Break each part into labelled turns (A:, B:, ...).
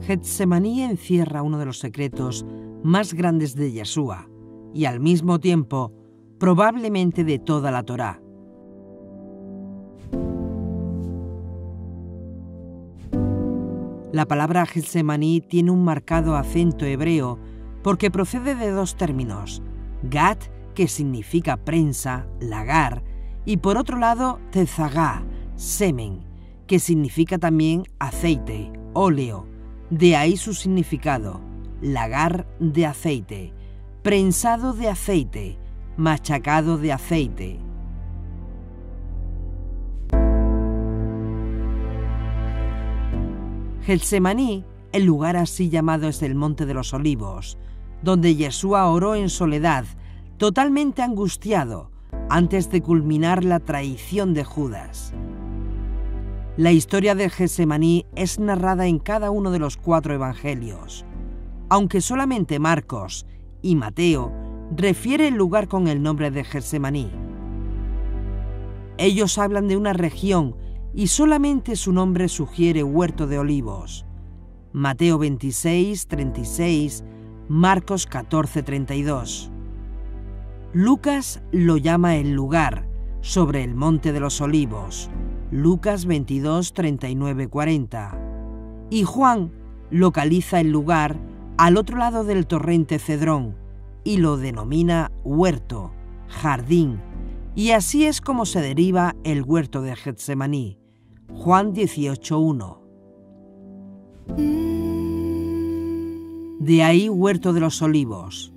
A: Getsemaní encierra uno de los secretos más grandes de Yeshua y al mismo tiempo probablemente de toda la Torá. La palabra Getsemaní tiene un marcado acento hebreo porque procede de dos términos, gat, que significa prensa, lagar, y por otro lado tezagá, semen, que significa también aceite, óleo. De ahí su significado, lagar de aceite, prensado de aceite, machacado de aceite. Getsemaní, el lugar así llamado es el Monte de los Olivos, donde Yeshua oró en soledad, totalmente angustiado, antes de culminar la traición de Judas. La historia de Getsemaní es narrada en cada uno de los 4 evangelios, aunque solamente Marcos y Mateo refieren el lugar con el nombre de Getsemaní. Ellos hablan de una región y solamente su nombre sugiere huerto de olivos. Mateo 26, 36, Marcos 14, 32. Lucas lo llama el lugar, sobre el Monte de los Olivos, Lucas 22, 39, 40. Y Juan localiza el lugar al otro lado del torrente Cedrón y lo denomina huerto, jardín, y así es como se deriva el huerto de Getsemaní. Juan 18, 1. De ahí huerto de los olivos.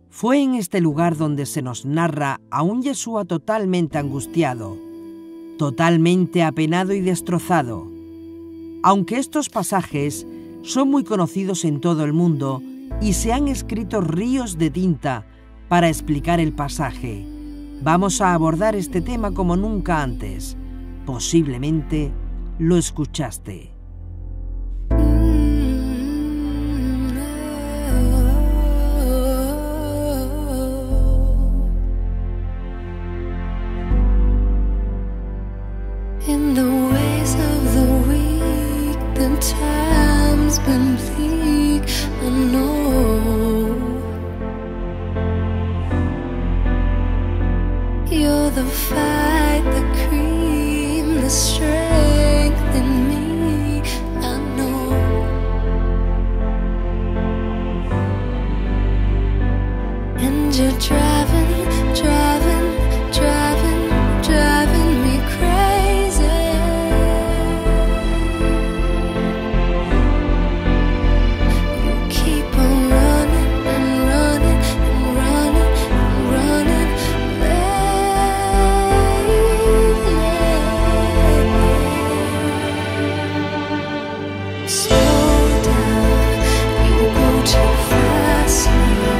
A: Fue en este lugar donde se nos narra a un Yeshua totalmente angustiado, totalmente apenado y destrozado. Aunque estos pasajes son muy conocidos en todo el mundo y se han escrito ríos de tinta para explicar el pasaje, vamos a abordar este tema como nunca antes. Posiblemente lo escuchaste.
B: In the ways of the week, the time's been bleak, I know. You're the fight, the cream, the strength in me, I know. And you're driving me crazy. You keep on running and running and running and running lately. Slow down, you go too fast now.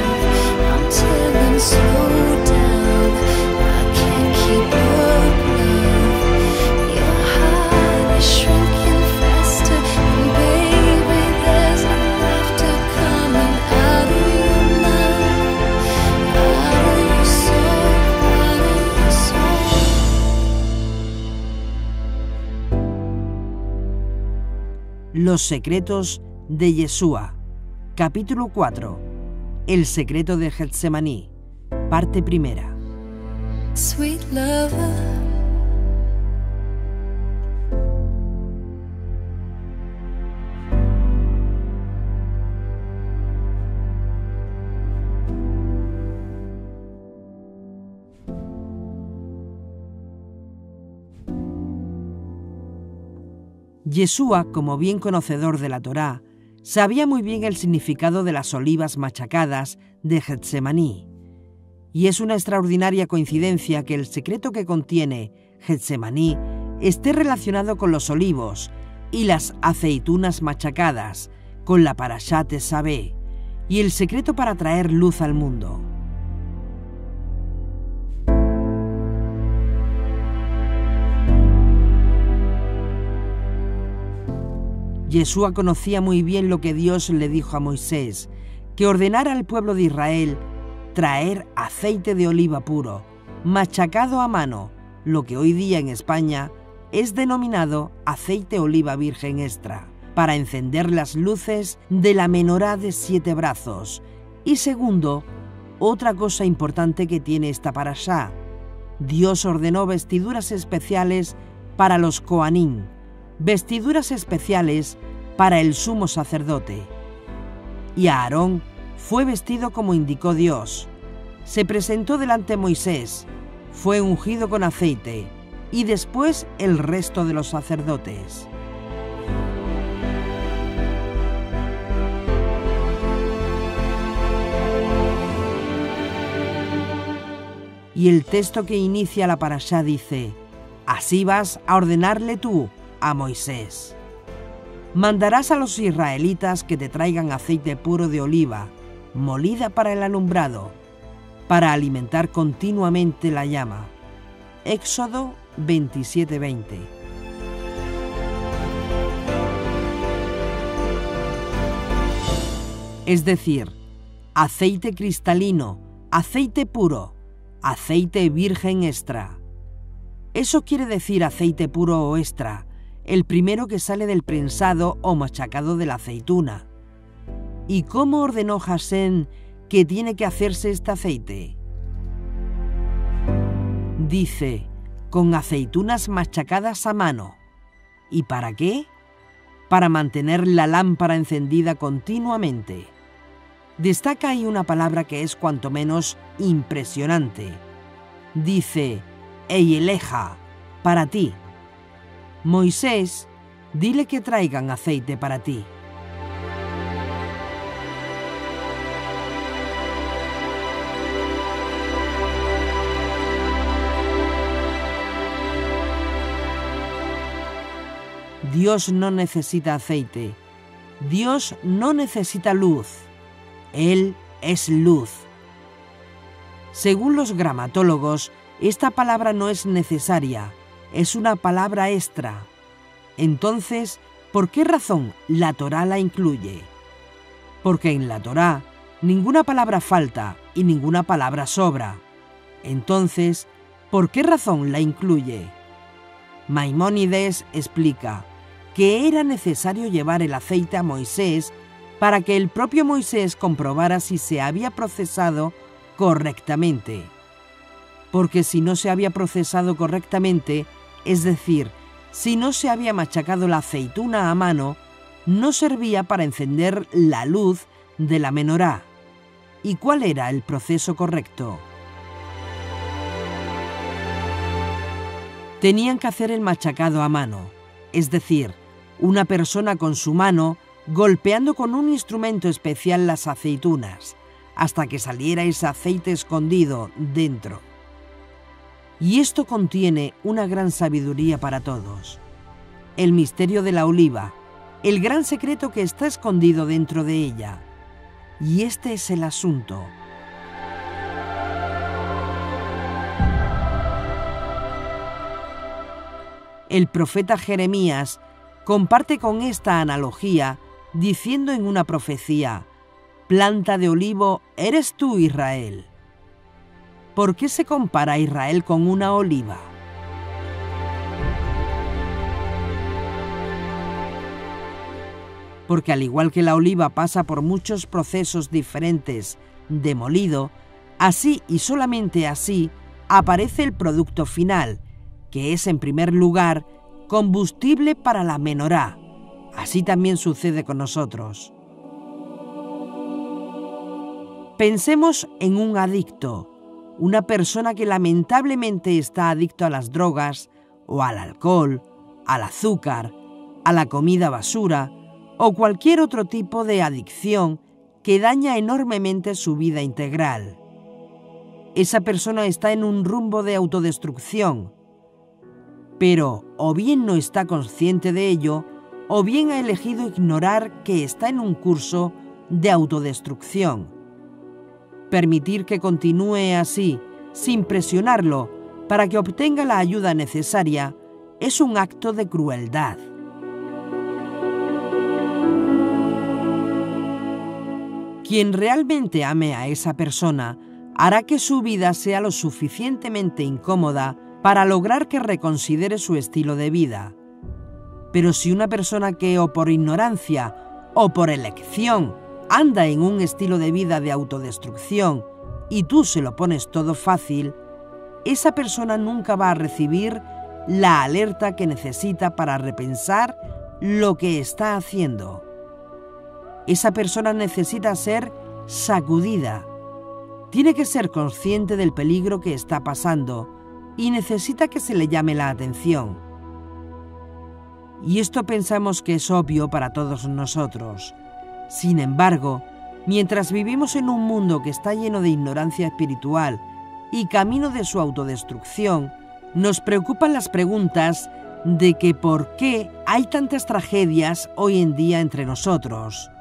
B: I'm telling slow down, I can't keep up now. Your heart is shrinking faster, and baby, there's no laughter coming out of your mouth, out of your soul, out of your soul.
A: Los secretos de Yeshua. Capítulo 4. El secreto de Getsemaní. Parte primera.
B: Sweet lover,
A: Yeshua, como bien conocedor de la Torá, sabía muy bien el significado de las olivas machacadas de Getsemaní. Y es una extraordinaria coincidencia que el secreto que contiene Getsemaní esté relacionado con los olivos y las aceitunas machacadas, con la Parashá Tesabé, y el secreto para traer luz al mundo. Yeshua conocía muy bien lo que Dios le dijo a Moisés, que ordenara al pueblo de Israel traer aceite de oliva puro, machacado a mano, lo que hoy día en España es denominado aceite oliva virgen extra, para encender las luces de la menorá de 7 brazos. Y segundo, otra cosa importante que tiene esta parashá: Dios ordenó vestiduras especiales para los Kohanim, vestiduras especiales para el sumo sacerdote. Y Aarón fue vestido como indicó Dios. Se presentó delante de Moisés, fue ungido con aceite, y después el resto de los sacerdotes. Y el texto que inicia la parashá dice: así vas a ordenarle tú a Moisés. Mandarás a los israelitas que te traigan aceite puro de oliva, molida para el alumbrado, para alimentar continuamente la llama. Éxodo 27:20. Es decir, aceite cristalino, aceite puro, aceite virgen extra. Eso quiere decir aceite puro o extra, el primero que sale del prensado o machacado de la aceituna. ¿Y cómo ordenó Hashem que tiene que hacerse este aceite? Dice, con aceitunas machacadas a mano. ¿Y para qué? Para mantener la lámpara encendida continuamente. Destaca ahí una palabra que es cuanto menos impresionante. Dice, Eieleja, para ti. Moisés, dile que traigan aceite para ti. Dios no necesita aceite. Dios no necesita luz. Él es luz. Según los gramatólogos, esta palabra no es necesaria, es una palabra extra. Entonces, ¿por qué razón la Torá la incluye? Porque en la Torá ninguna palabra falta y ninguna palabra sobra. Entonces, ¿por qué razón la incluye? Maimónides explica que era necesario llevar el aceite a Moisés para que el propio Moisés comprobara si se había procesado correctamente. Porque si no se había procesado correctamente, es decir, si no se había machacado la aceituna a mano, no servía para encender la luz de la menorá. ¿Y cuál era el proceso correcto? Tenían que hacer el machacado a mano, es decir, una persona con su mano golpeando con un instrumento especial las aceitunas, hasta que saliera ese aceite escondido dentro. Y esto contiene una gran sabiduría para todos. El misterio de la oliva, el gran secreto que está escondido dentro de ella. Y este es el asunto. El profeta Jeremías comparte con esta analogía diciendo en una profecía: planta de olivo eres tú, Israel. ¿Por qué se compara a Israel con una oliva? Porque al igual que la oliva pasa por muchos procesos diferentes de molido, así y solamente así aparece el producto final, que es en primer lugar combustible para la menorá. Así también sucede con nosotros. Pensemos en un adicto, una persona que lamentablemente está adicto a las drogas o al alcohol, al azúcar, a la comida basura o cualquier otro tipo de adicción que daña enormemente su vida integral. Esa persona está en un rumbo de autodestrucción, pero o bien no está consciente de ello, o bien ha elegido ignorar que está en un curso de autodestrucción. Permitir que continúe así, sin presionarlo, para que obtenga la ayuda necesaria, es un acto de crueldad. Quien realmente ame a esa persona hará que su vida sea lo suficientemente incómoda para lograr que reconsidere su estilo de vida. Pero si una persona que o por ignorancia o por elección anda en un estilo de vida de autodestrucción y tú se lo pones todo fácil, esa persona nunca va a recibir la alerta que necesita para repensar lo que está haciendo. Esa persona necesita ser sacudida. Tiene que ser consciente del peligro que está pasando y necesita que se le llame la atención. Y esto pensamos que es obvio para todos nosotros. Sin embargo, mientras vivimos en un mundo que está lleno de ignorancia espiritual y camino de su autodestrucción, nos preocupan las preguntas de que por qué hay tantas tragedias hoy en día entre nosotros.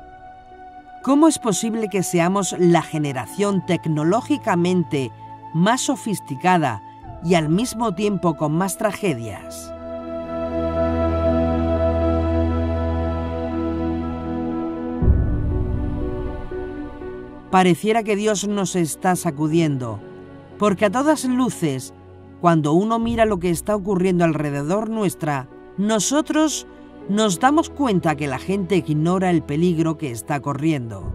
A: ¿Cómo es posible que seamos la generación tecnológicamente más sofisticada y al mismo tiempo con más tragedias? Pareciera que Dios nos está sacudiendo, porque a todas luces, cuando uno mira lo que está ocurriendo alrededor nuestra, nosotros nos damos cuenta que la gente ignora el peligro que está corriendo.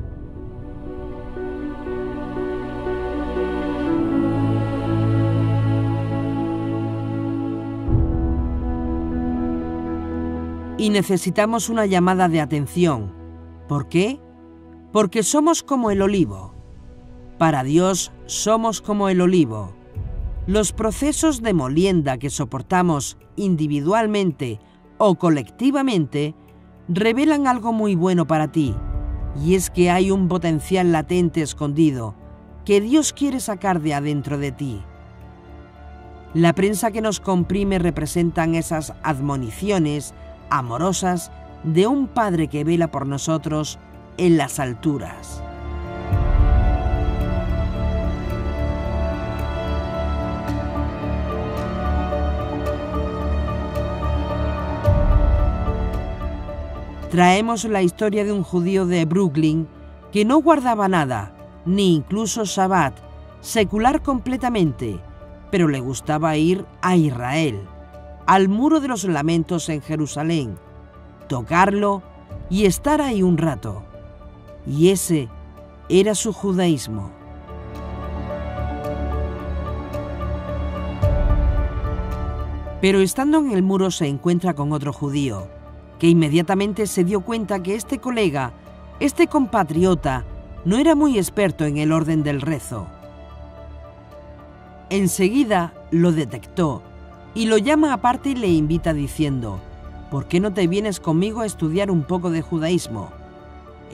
A: Y necesitamos una llamada de atención. ¿Por qué? Porque somos como el olivo. Para Dios somos como el olivo. Los procesos de molienda que soportamos individualmente o colectivamente revelan algo muy bueno para ti, y es que hay un potencial latente escondido que Dios quiere sacar de adentro de ti. La prensa que nos comprime representan esas admoniciones amorosas de un Padre que vela por nosotros en las alturas. Traemos la historia de un judío de Brooklyn que no guardaba nada, ni incluso Shabbat, secular completamente, pero le gustaba ir a Israel, al Muro de los Lamentos en Jerusalén, tocarlo y estar ahí un rato. Y ese era su judaísmo. Pero estando en el muro se encuentra con otro judío, que inmediatamente se dio cuenta que este colega, este compatriota, no era muy experto en el orden del rezo. Enseguida lo detectó y lo llama aparte y le invita diciendo: ¿por qué no te vienes conmigo a estudiar un poco de judaísmo?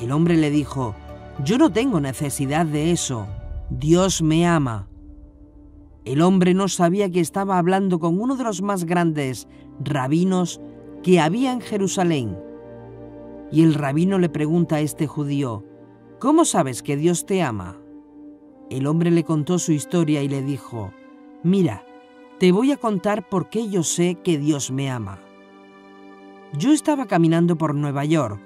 A: El hombre le dijo: yo no tengo necesidad de eso, Dios me ama. El hombre no sabía que estaba hablando con uno de los más grandes rabinos que había en Jerusalén. Y el rabino le pregunta a este judío: ¿cómo sabes que Dios te ama? El hombre le contó su historia y le dijo: mira, te voy a contar por qué yo sé que Dios me ama. Yo estaba caminando por Nueva York,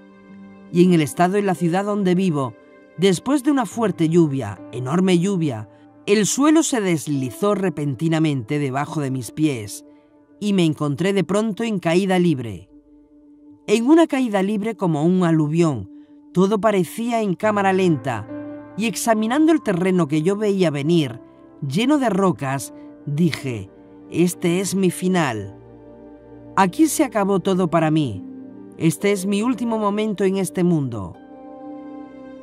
A: y en el estado y la ciudad donde vivo, después de una fuerte lluvia, enorme lluvia, el suelo se deslizó repentinamente debajo de mis pies, y me encontré de pronto en caída libre. En una caída libre como un aluvión, todo parecía en cámara lenta, y examinando el terreno que yo veía venir, lleno de rocas, dije: este es mi final. Aquí se acabó todo para mí. Este es mi último momento en este mundo.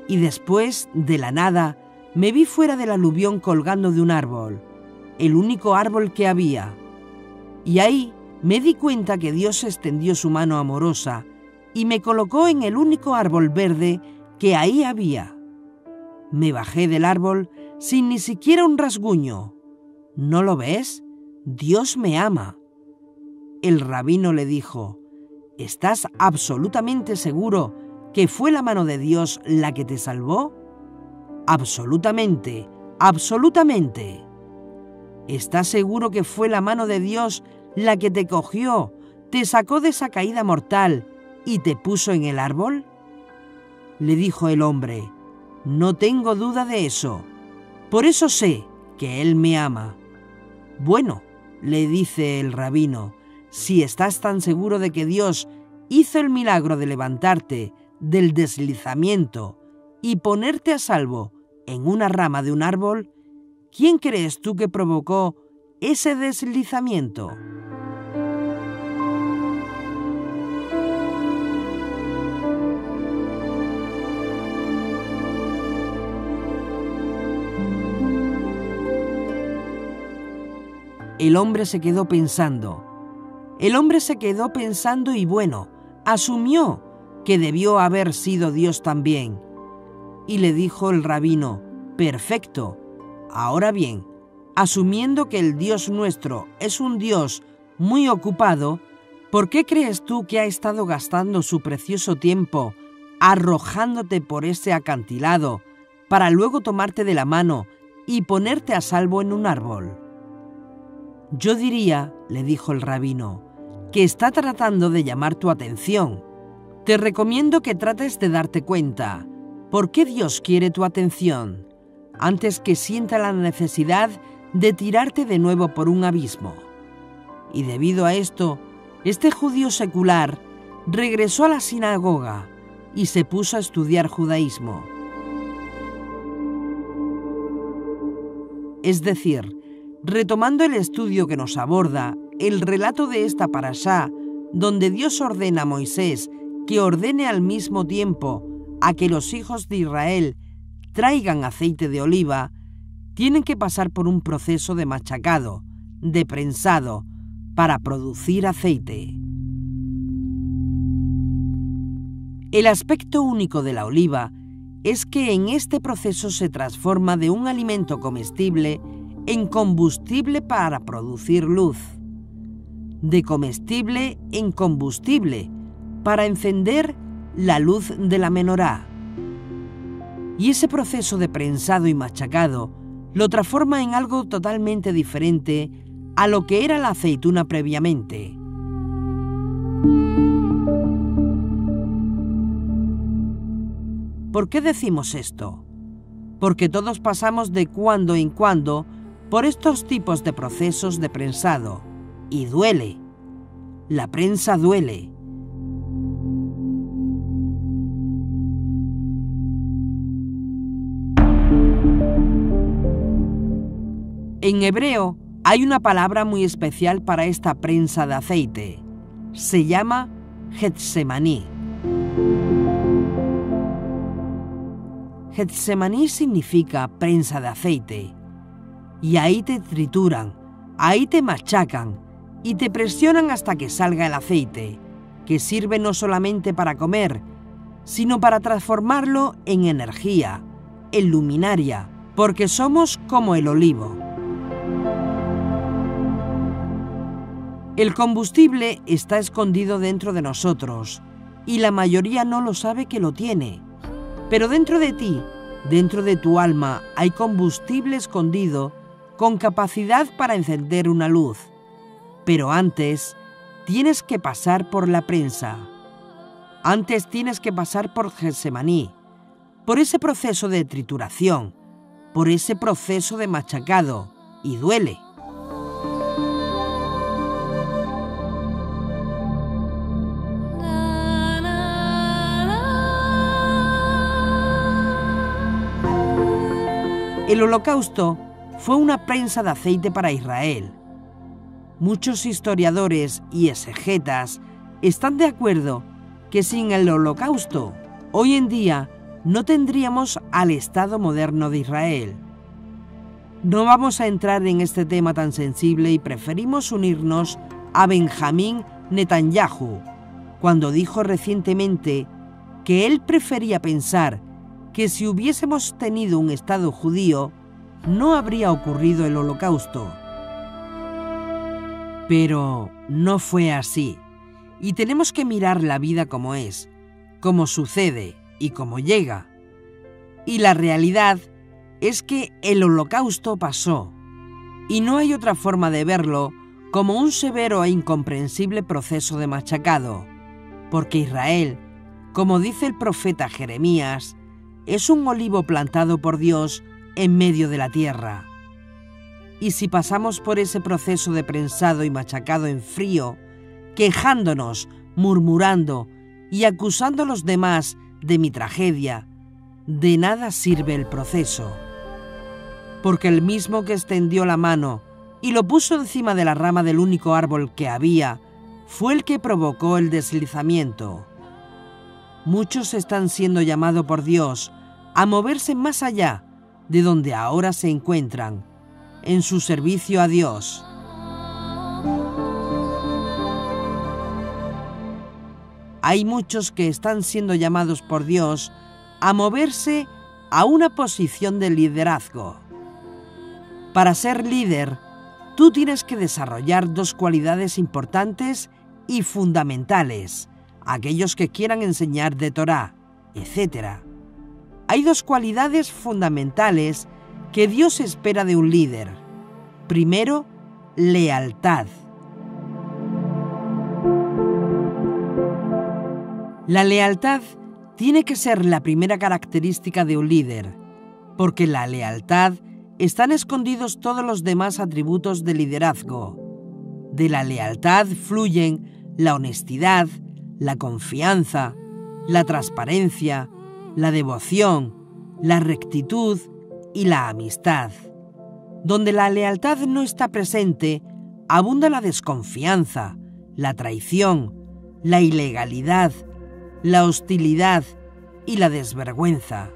A: Y después, de la nada, me vi fuera del aluvión colgando de un árbol, el único árbol que había. Y ahí me di cuenta que Dios extendió su mano amorosa y me colocó en el único árbol verde que ahí había. Me bajé del árbol sin ni siquiera un rasguño. ¿No lo ves? Dios me ama. El rabino le dijo: ¿estás absolutamente seguro que fue la mano de Dios la que te salvó? Absolutamente, absolutamente. ¿Estás seguro que fue la mano de Dios la que te cogió, te sacó de esa caída mortal y te puso en el árbol? Le dijo el hombre: no tengo duda de eso. Por eso sé que Él me ama. Bueno, le dice el rabino, si estás tan seguro de que Dios hizo el milagro de levantarte del deslizamiento y ponerte a salvo en una rama de un árbol, ¿quién crees tú que provocó ese deslizamiento? El hombre se quedó pensando. Y bueno, asumió que debió haber sido Dios también. Y le dijo el rabino: perfecto. Ahora bien, asumiendo que el Dios nuestro es un Dios muy ocupado, ¿por qué crees tú que ha estado gastando su precioso tiempo arrojándote por ese acantilado para luego tomarte de la mano y ponerte a salvo en un árbol? Yo diría, le dijo el rabino, que está tratando de llamar tu atención. Te recomiendo que trates de darte cuenta por qué Dios quiere tu atención antes que sienta la necesidad de tirarte de nuevo por un abismo. Y debido a esto, este judío secular regresó a la sinagoga y se puso a estudiar judaísmo. Es decir, retomando el estudio que nos aborda, el relato de esta parashá, donde Dios ordena a Moisés que ordene al mismo tiempo a que los hijos de Israel traigan aceite de oliva, tienen que pasar por un proceso de machacado, de prensado, para producir aceite. El aspecto único de la oliva es que en este proceso se transforma de un alimento comestible en combustible para producir luz, de comestible en combustible para encender la luz de la menorá. Y ese proceso de prensado y machacado lo transforma en algo totalmente diferente a lo que era la aceituna previamente. ¿Por qué decimos esto? Porque todos pasamos de cuando en cuando por estos tipos de procesos de prensado, y duele. La prensa duele. En hebreo hay una palabra muy especial para esta prensa de aceite. Se llama Getsemaní. Getsemaní significa prensa de aceite. Y ahí te trituran, ahí te machacan y te presionan hasta que salga el aceite, que sirve no solamente para comer, sino para transformarlo en energía, en luminaria, porque somos como el olivo. El combustible está escondido dentro de nosotros y la mayoría no lo sabe que lo tiene. Pero dentro de ti, dentro de tu alma, hay combustible escondido con capacidad para encender una luz. Pero antes tienes que pasar por la prensa. Antes tienes que pasar por Getsemaní, por ese proceso de trituración, por ese proceso de machacado, y duele. El holocausto fue una prensa de aceite para Israel. Muchos historiadores y exegetas están de acuerdo que sin el holocausto, hoy en día no tendríamos al Estado moderno de Israel. No vamos a entrar en este tema tan sensible y preferimos unirnos a Benjamín Netanyahu, cuando dijo recientemente que él prefería pensar que si hubiésemos tenido un Estado judío, no habría ocurrido el holocausto. Pero no fue así, y tenemos que mirar la vida como es, como sucede y como llega. Y la realidad es que el holocausto pasó, y no hay otra forma de verlo como un severo e incomprensible proceso de machacado, porque Israel, como dice el profeta Jeremías, es un olivo plantado por Dios en medio de la tierra. Y si pasamos por ese proceso de prensado y machacado en frío, quejándonos murmurando y acusando a los demás de mi tragedia, de nada sirve el proceso. Porque el mismo que extendió la mano y lo puso encima de la rama del único árbol que había, fue el que provocó el deslizamiento. Muchos están siendo llamados por Dios a moverse más allá de donde ahora se encuentran, en su servicio a Dios. Hay muchos que están siendo llamados por Dios a moverse a una posición de liderazgo. Para ser líder, tú tienes que desarrollar dos cualidades importantes y fundamentales, aquellos que quieran enseñar de Torá, etc. Hay dos cualidades fundamentales que Dios espera de un líder. Primero, lealtad. La lealtad tiene que ser la primera característica de un líder, porque en la lealtad están escondidos todos los demás atributos de liderazgo. De la lealtad fluyen la honestidad, la confianza, la transparencia, la devoción, la rectitud y la amistad. Donde la lealtad no está presente, abunda la desconfianza, la traición, la ilegalidad, la hostilidad y la desvergüenza.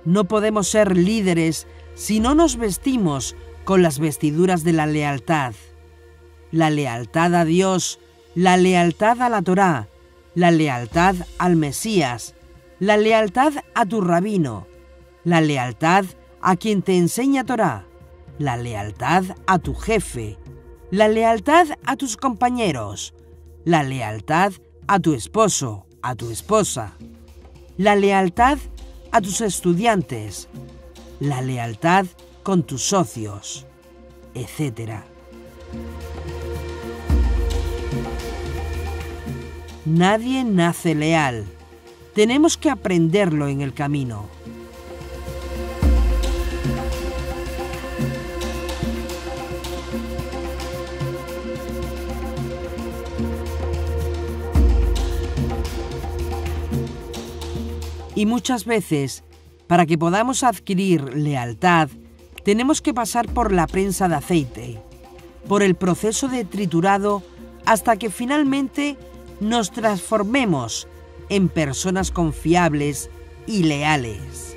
A: No podemos ser líderes si no nos vestimos con las vestiduras de la lealtad. La lealtad a Dios, la lealtad a la Torá, la lealtad al Mesías, la lealtad a tu rabino, la lealtad a quien te enseña Torá, la lealtad a tu jefe, la lealtad a tus compañeros, la lealtad a tu esposo, a tu esposa, la lealtad a tus estudiantes, la lealtad con tus socios, etc. Nadie nace leal. Tenemos que aprenderlo en el camino. Y muchas veces, para que podamos adquirir lealtad, tenemos que pasar por la prensa de aceite, por el proceso de triturado, hasta que finalmente nos transformemos en personas confiables y leales.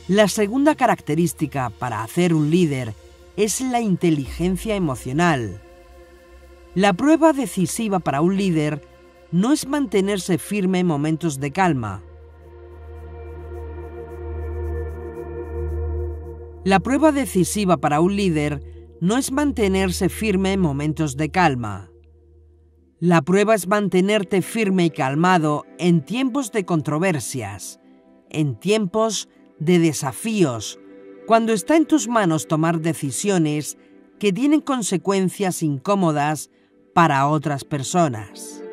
A: La segunda característica para hacer un líder es la inteligencia emocional. La prueba decisiva para un líder no es mantenerse firme en momentos de calma. La prueba decisiva para un líder no es mantenerse firme en momentos de calma. La prueba es mantenerte firme y calmado en tiempos de controversias, en tiempos de desafíos, cuando está en tus manos tomar decisiones que tienen consecuencias incómodas para otras personas.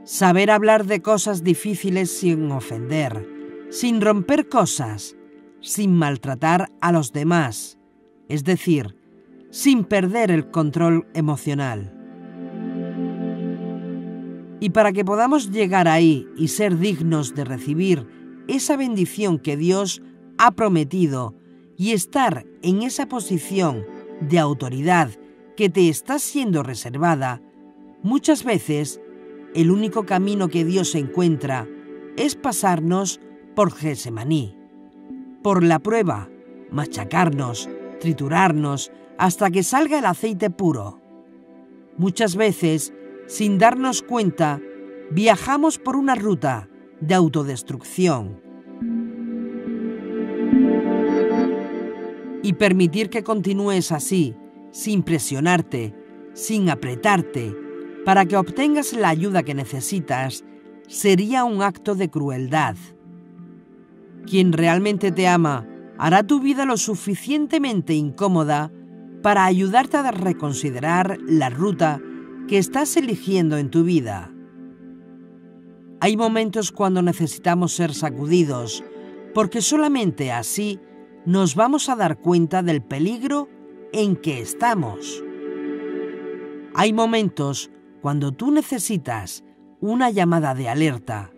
A: Saber hablar de cosas difíciles sin ofender, sin romper cosas, sin maltratar a los demás, es decir, sin perder el control emocional. Y para que podamos llegar ahí y ser dignos de recibir esa bendición que Dios ha prometido y estar en esa posición de autoridad que te está siendo reservada, muchas veces el único camino que Dios encuentra es pasarnos por Getsemaní, por la prueba, machacarnos, triturarnos, hasta que salga el aceite puro. Muchas veces, sin darnos cuenta, viajamos por una ruta de autodestrucción. Y permitir que continúes así, sin presionarte, sin apretarte, para que obtengas la ayuda que necesitas, sería un acto de crueldad. Quien realmente te ama hará tu vida lo suficientemente incómoda para ayudarte a reconsiderar la ruta que estás eligiendo en tu vida. Hay momentos cuando necesitamos ser sacudidos, porque solamente así nos vamos a dar cuenta del peligro en que estamos. Hay momentos cuando tú necesitas una llamada de alerta,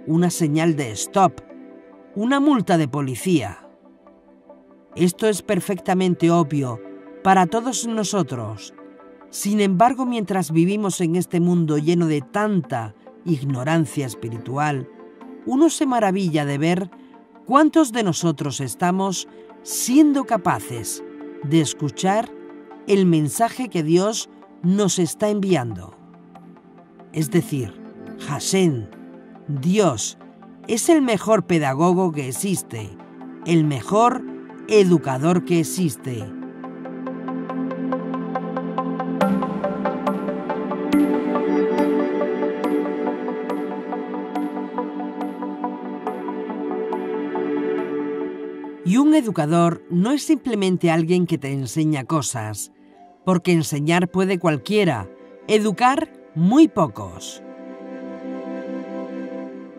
A: una señal de stop, una multa de policía. Esto es perfectamente obvio para todos nosotros. Sin embargo, mientras vivimos en este mundo lleno de tanta ignorancia espiritual, uno se maravilla de ver cuántos de nosotros estamos siendo capaces de escuchar el mensaje que Dios nos está enviando. Es decir, Hashem, Dios, es el mejor pedagogo que existe, el mejor educador que existe. Y un educador no es simplemente alguien que te enseña cosas, porque enseñar puede cualquiera, educar muy pocos.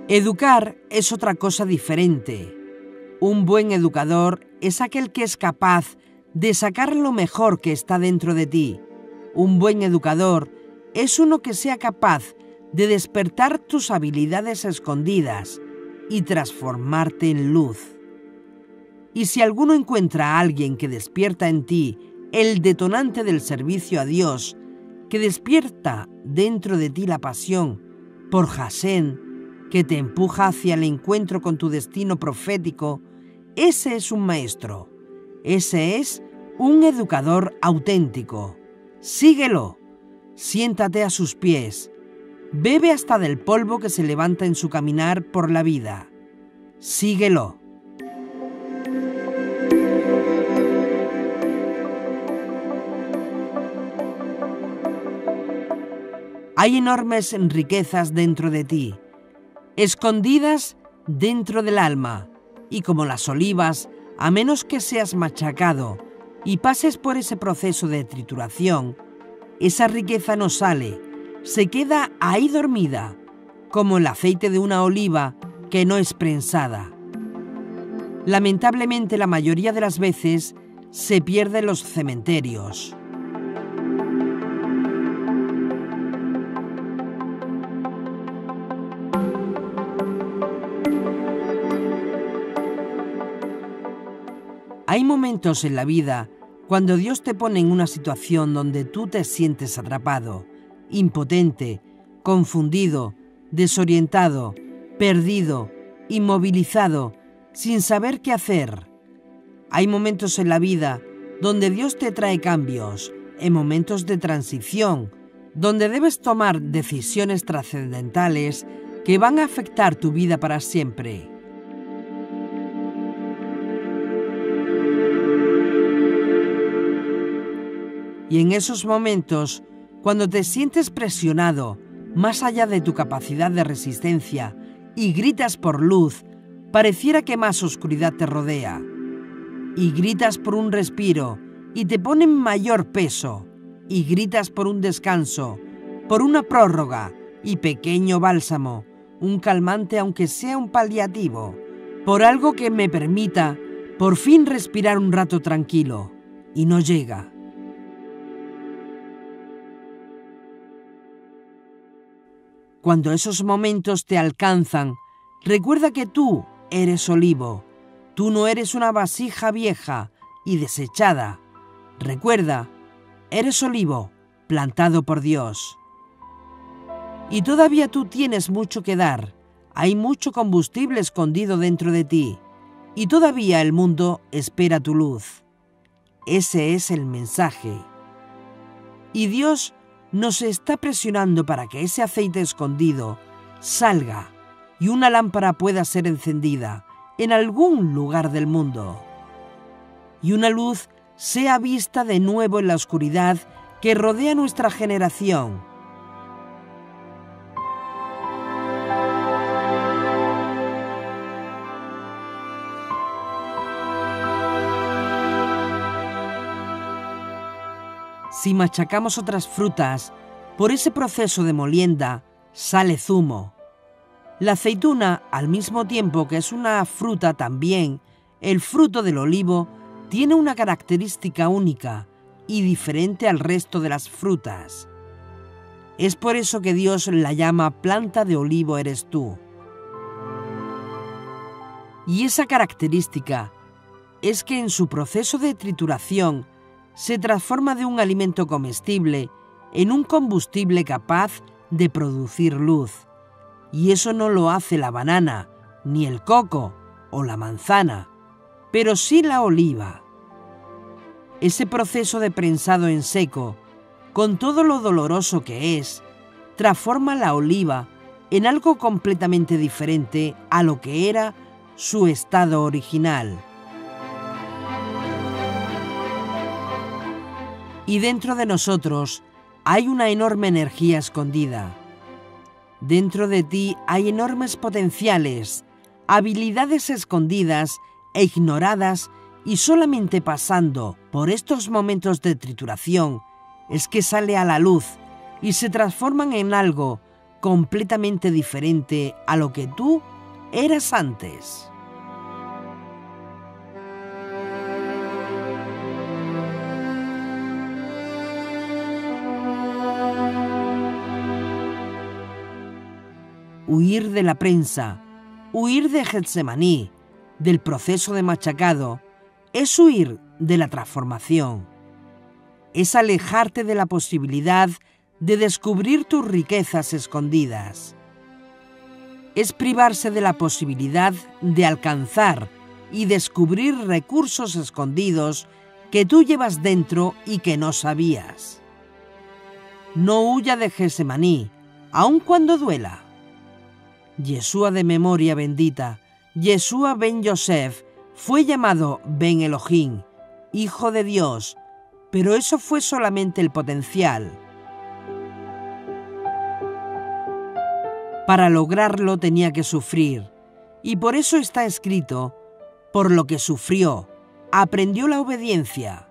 A: Educar es otra cosa diferente. Un buen educador es aquel que es capaz de sacar lo mejor que está dentro de ti. Un buen educador es uno que sea capaz de despertar tus habilidades escondidas y transformarte en luz. Y si alguno encuentra a alguien que despierta en ti el detonante del servicio a Dios, que despierta dentro de ti la pasión por Hashem, que te empuja hacia el encuentro con tu destino profético, ese es un maestro, ese es un educador auténtico. Síguelo, siéntate a sus pies, bebe hasta del polvo que se levanta en su caminar por la vida. Síguelo. Hay enormes riquezas dentro de ti, escondidas dentro del alma, y como las olivas, a menos que seas machacado y pases por ese proceso de trituración, esa riqueza no sale, se queda ahí dormida, como el aceite de una oliva que no es prensada. Lamentablemente, la mayoría de las veces se pierde en los cementerios. Hay momentos en la vida cuando Dios te pone en una situación donde tú te sientes atrapado, impotente, confundido, desorientado, perdido, inmovilizado, sin saber qué hacer. Hay momentos en la vida donde Dios te trae cambios, en momentos de transición, donde debes tomar decisiones trascendentales que van a afectar tu vida para siempre. Y en esos momentos, cuando te sientes presionado más allá de tu capacidad de resistencia y gritas por luz, pareciera que más oscuridad te rodea. Y gritas por un respiro y te ponen mayor peso. Y gritas por un descanso, por una prórroga y pequeño bálsamo, un calmante aunque sea un paliativo, por algo que me permita por fin respirar un rato tranquilo. Y no llega. Cuando esos momentos te alcanzan, recuerda que tú eres olivo. Tú no eres una vasija vieja y desechada. Recuerda, eres olivo plantado por Dios. Y todavía tú tienes mucho que dar. Hay mucho combustible escondido dentro de ti. Y todavía el mundo espera tu luz. Ese es el mensaje. Y Dios nos está presionando para que ese aceite escondido salga y una lámpara pueda ser encendida en algún lugar del mundo. Y una luz sea vista de nuevo en la oscuridad que rodea nuestra generación. Si machacamos otras frutas, por ese proceso de molienda sale zumo. La aceituna, al mismo tiempo que es una fruta también, el fruto del olivo, tiene una característica única y diferente al resto de las frutas. Es por eso que Dios la llama planta de olivo eres tú. Y esa característica es que en su proceso de trituración se transforma de un alimento comestible en un combustible capaz de producir luz. Y eso no lo hace la banana, ni el coco o la manzana, pero sí la oliva. Ese proceso de prensado en seco, con todo lo doloroso que es, transforma la oliva en algo completamente diferente a lo que era su estado original. Y dentro de nosotros hay una enorme energía escondida. Dentro de ti hay enormes potenciales, habilidades escondidas e ignoradas, y solamente pasando por estos momentos de trituración es que sale a la luz y se transforman en algo completamente diferente a lo que tú eras antes. Huir de la prensa, huir de Getsemaní, del proceso de machacado, es huir de la transformación. Es alejarte de la posibilidad de descubrir tus riquezas escondidas. Es privarse de la posibilidad de alcanzar y descubrir recursos escondidos que tú llevas dentro y que no sabías. No huya de Getsemaní, aun cuando duela. Yeshua de memoria bendita, Yeshua ben Yosef, fue llamado Ben Elohim, Hijo de Dios, pero eso fue solamente el potencial. Para lograrlo tenía que sufrir, y por eso está escrito, por lo que sufrió, aprendió la obediencia.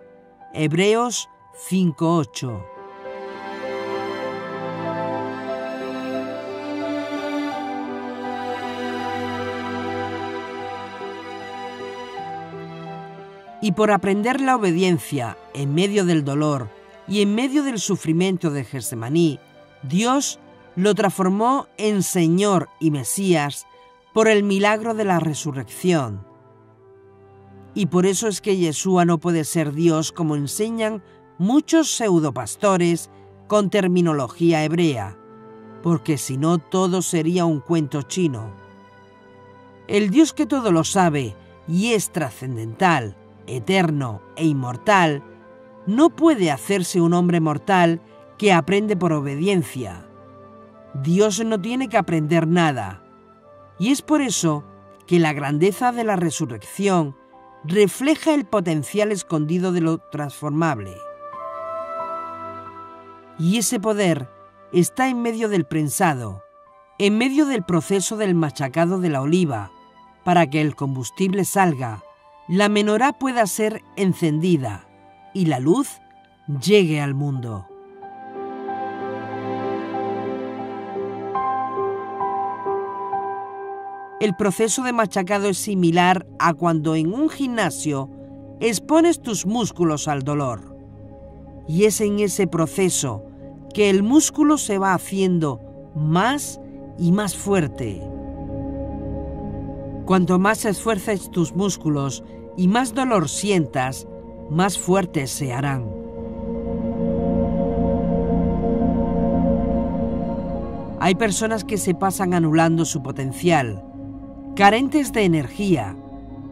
A: Hebreos 5:8. Y por aprender la obediencia en medio del dolor y en medio del sufrimiento de Getsemaní, Dios lo transformó en Señor y Mesías por el milagro de la resurrección. Y por eso es que Yeshua no puede ser Dios como enseñan muchos pseudopastores con terminología hebrea, porque si no todo sería un cuento chino. El Dios que todo lo sabe y es trascendental, eterno e inmortal, no puede hacerse un hombre mortal que aprende por obediencia. Dios no tiene que aprender nada, y es por eso que la grandeza de la resurrección refleja el potencial escondido de lo transformable. Y ese poder está en medio del prensado, en medio del proceso del machacado de la oliva, para que el combustible salga, la menorá pueda ser encendida y la luz llegue al mundo. El proceso de machacado es similar a cuando en un gimnasio expones tus músculos al dolor. Y es en ese proceso que el músculo se va haciendo más y más fuerte. Cuanto más esfuerces tus músculos y más dolor sientas, más fuertes se harán. Hay personas que se pasan anulando su potencial, carentes de energía,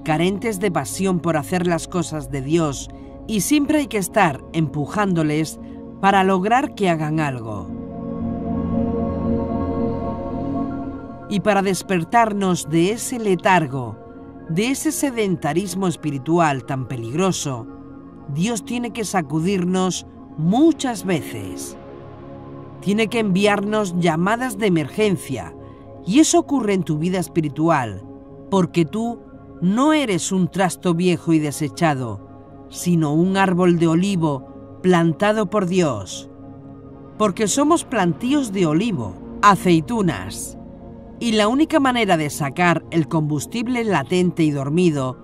A: carentes de pasión por hacer las cosas de Dios, y siempre hay que estar empujándoles para lograr que hagan algo. Y para despertarnos de ese letargo, de ese sedentarismo espiritual tan peligroso, Dios tiene que sacudirnos muchas veces. Tiene que enviarnos llamadas de emergencia, y eso ocurre en tu vida espiritual, porque tú no eres un trasto viejo y desechado, sino un árbol de olivo plantado por Dios. Porque somos plantíos de olivo, aceitunas. Y la única manera de sacar el combustible latente y dormido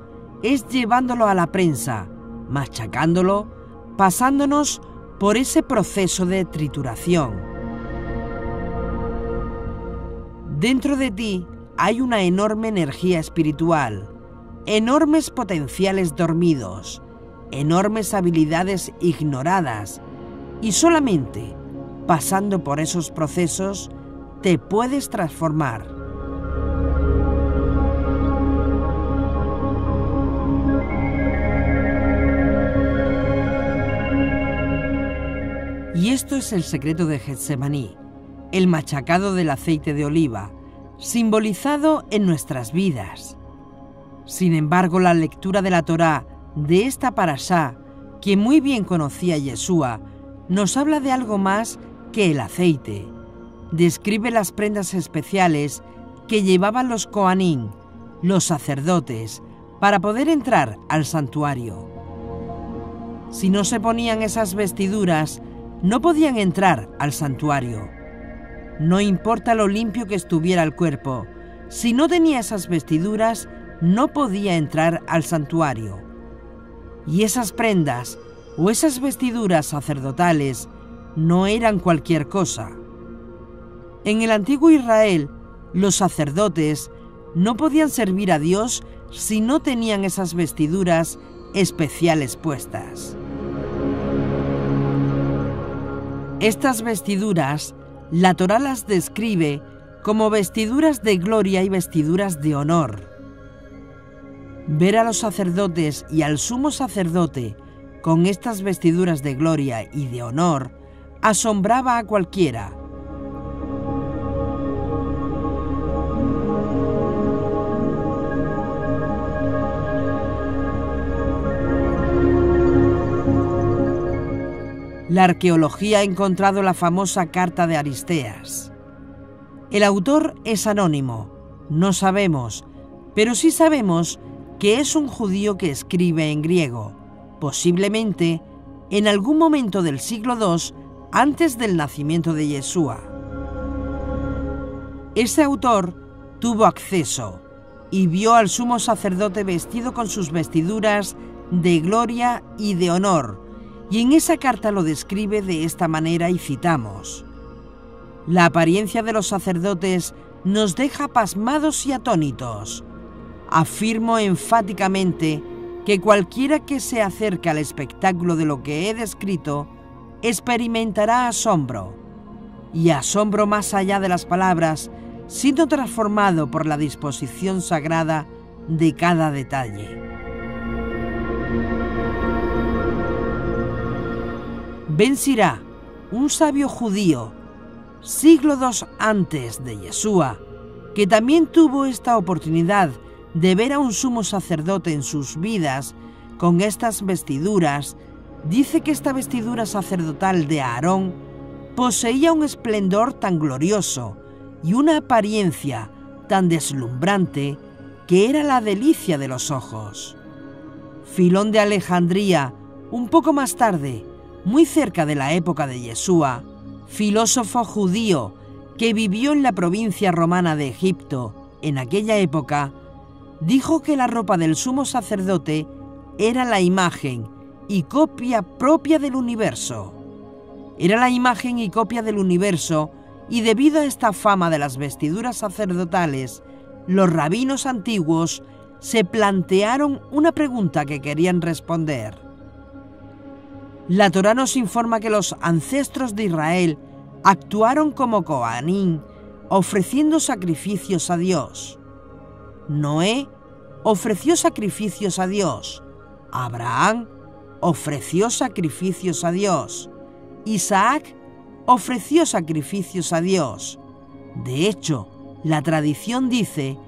A: es llevándolo a la prensa, machacándolo, pasándonos por ese proceso de trituración. Dentro de ti hay una enorme energía espiritual, enormes potenciales dormidos, enormes habilidades ignoradas, y solamente pasando por esos procesos te puedes transformar. Y esto es el secreto de Getsemaní, el machacado del aceite de oliva, simbolizado en nuestras vidas. Sin embargo, la lectura de la Torá de esta parashá, que muy bien conocía Yeshua, nos habla de algo más que el aceite. Describe las prendas especiales que llevaban los Kohanim, los sacerdotes, para poder entrar al santuario. Si no se ponían esas vestiduras, no podían entrar al santuario. No importa lo limpio que estuviera el cuerpo, si no tenía esas vestiduras, no podía entrar al santuario. Y esas prendas o esas vestiduras sacerdotales no eran cualquier cosa. En el antiguo Israel, los sacerdotes no podían servir a Dios si no tenían esas vestiduras especiales puestas. Estas vestiduras, la Torá las describe como vestiduras de gloria y vestiduras de honor. Ver a los sacerdotes y al sumo sacerdote con estas vestiduras de gloria y de honor asombraba a cualquiera. La arqueología ha encontrado la famosa carta de Aristeas. El autor es anónimo, no sabemos, pero sí sabemos que es un judío que escribe en griego, posiblemente en algún momento del siglo II antes del nacimiento de Yeshua. Ese autor tuvo acceso y vio al sumo sacerdote vestido con sus vestiduras de gloria y de honor, y en esa carta lo describe de esta manera y citamos: «La apariencia de los sacerdotes nos deja pasmados y atónitos. Afirmo enfáticamente que cualquiera que se acerque al espectáculo de lo que he descrito experimentará asombro, y asombro más allá de las palabras, siendo transformado por la disposición sagrada de cada detalle». Ben Sirá, un sabio judío, siglo II antes de Yeshua, que también tuvo esta oportunidad de ver a un sumo sacerdote en sus vidas con estas vestiduras, dice que esta vestidura sacerdotal de Aarón poseía un esplendor tan glorioso y una apariencia tan deslumbrante que era la delicia de los ojos. Filón de Alejandría, un poco más tarde, muy cerca de la época de Yeshua, filósofo judío que vivió en la provincia romana de Egipto en aquella época, dijo que la ropa del sumo sacerdote era la imagen y copia propia del universo. Era la imagen y copia del universo, y debido a esta fama de las vestiduras sacerdotales, los rabinos antiguos se plantearon una pregunta que querían responder. La Torá nos informa que los ancestros de Israel actuaron como Kohanim, ofreciendo sacrificios a Dios. Noé ofreció sacrificios a Dios. Abraham ofreció sacrificios a Dios. Isaac ofreció sacrificios a Dios. De hecho, la tradición dice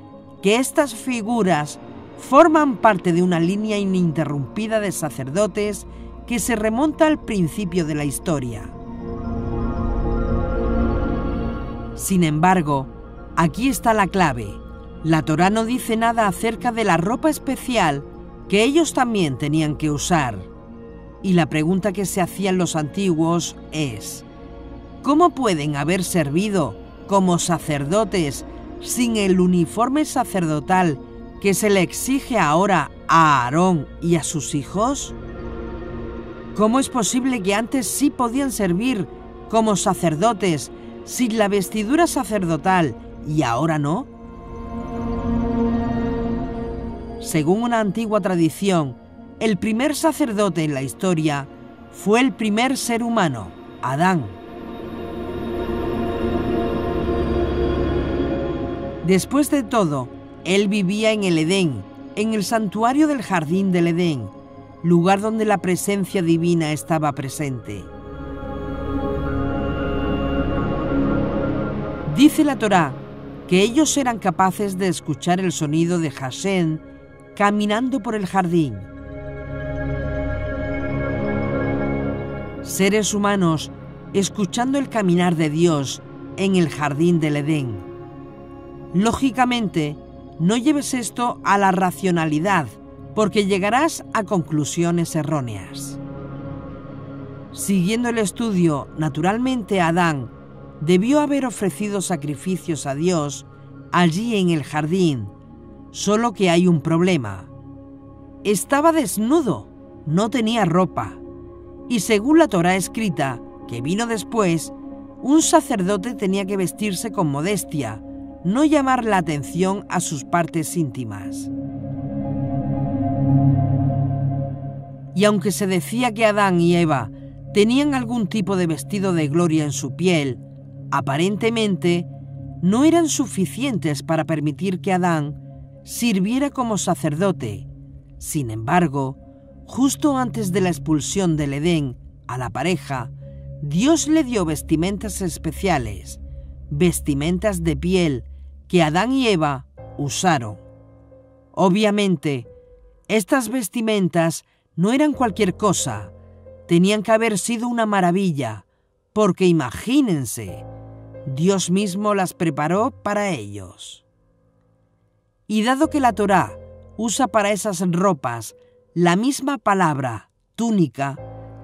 A: que estas figuras forman parte de una línea ininterrumpida de sacerdotes que se remonta al principio de la historia. Sin embargo, aquí está la clave. La Torá no dice nada acerca de la ropa especial que ellos también tenían que usar. Y la pregunta que se hacían los antiguos es: ¿cómo pueden haber servido como sacerdotes sin el uniforme sacerdotal que se le exige ahora a Aarón y a sus hijos? ¿Cómo es posible que antes sí podían servir como sacerdotes sin la vestidura sacerdotal y ahora no? Según una antigua tradición, el primer sacerdote en la historia fue el primer ser humano, Adán. Después de todo, él vivía en el Edén, en el santuario del jardín del Edén, lugar donde la presencia divina estaba presente. Dice la Torá que ellos eran capaces de escuchar el sonido de Hashem caminando por el jardín. Seres humanos escuchando el caminar de Dios en el jardín del Edén. Lógicamente, no lleves esto a la racionalidad, porque llegarás a conclusiones erróneas. Siguiendo el estudio, naturalmente Adán debió haber ofrecido sacrificios a Dios allí en el jardín, solo que hay un problema. Estaba desnudo, no tenía ropa, y según la Torá escrita, que vino después, un sacerdote tenía que vestirse con modestia, no llamar la atención a sus partes íntimas. Y aunque se decía que Adán y Eva tenían algún tipo de vestido de gloria en su piel, aparentemente no eran suficientes para permitir que Adán sirviera como sacerdote. Sin embargo, justo antes de la expulsión del Edén a la pareja, Dios le dio vestimentas especiales, vestimentas de piel que Adán y Eva usaron. Obviamente, estas vestimentas no eran cualquier cosa, tenían que haber sido una maravilla, porque imagínense, Dios mismo las preparó para ellos. Y dado que la Torá usa para esas ropas la misma palabra, túnica,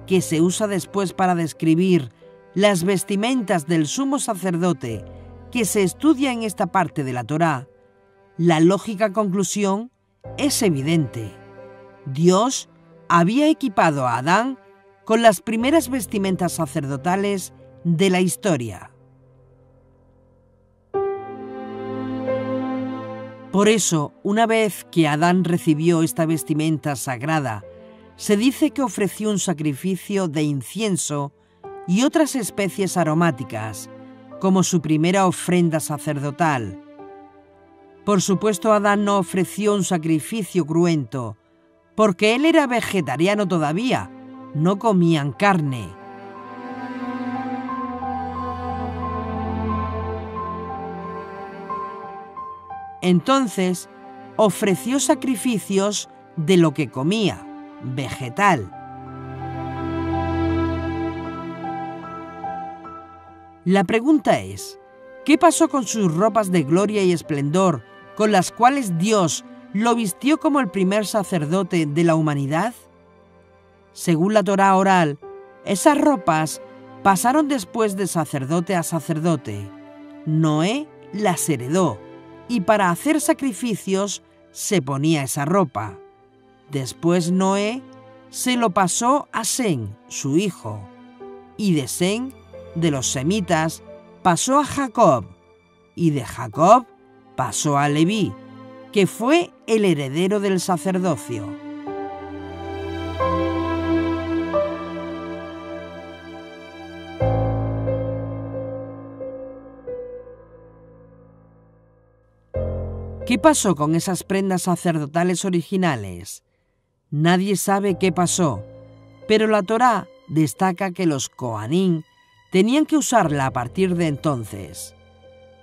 A: que se usa después para describir las vestimentas del sumo sacerdote que se estudia en esta parte de la Torá, la lógica conclusión es evidente. Dios había equipado a Adán con las primeras vestimentas sacerdotales de la historia. Por eso, una vez que Adán recibió esta vestimenta sagrada, se dice que ofreció un sacrificio de incienso y otras especies aromáticas, como su primera ofrenda sacerdotal. Por supuesto, Adán no ofreció un sacrificio cruento, porque él era vegetariano todavía, no comían carne. Entonces, ofreció sacrificios de lo que comía, vegetal. La pregunta es, ¿qué pasó con sus ropas de gloria y esplendor con las cuales Dios lo vistió como el primer sacerdote de la humanidad? Según la Torá oral, esas ropas pasaron después de sacerdote a sacerdote. Noé las heredó y para hacer sacrificios se ponía esa ropa. Después Noé se lo pasó a Sem, su hijo, y de Sem, de los semitas, pasó a Jacob, y de Jacob pasó a Leví, que fue el heredero del sacerdocio. ¿Qué pasó con esas prendas sacerdotales originales? Nadie sabe qué pasó, pero la Torá destaca que los Kohanim tenían que usarla a partir de entonces.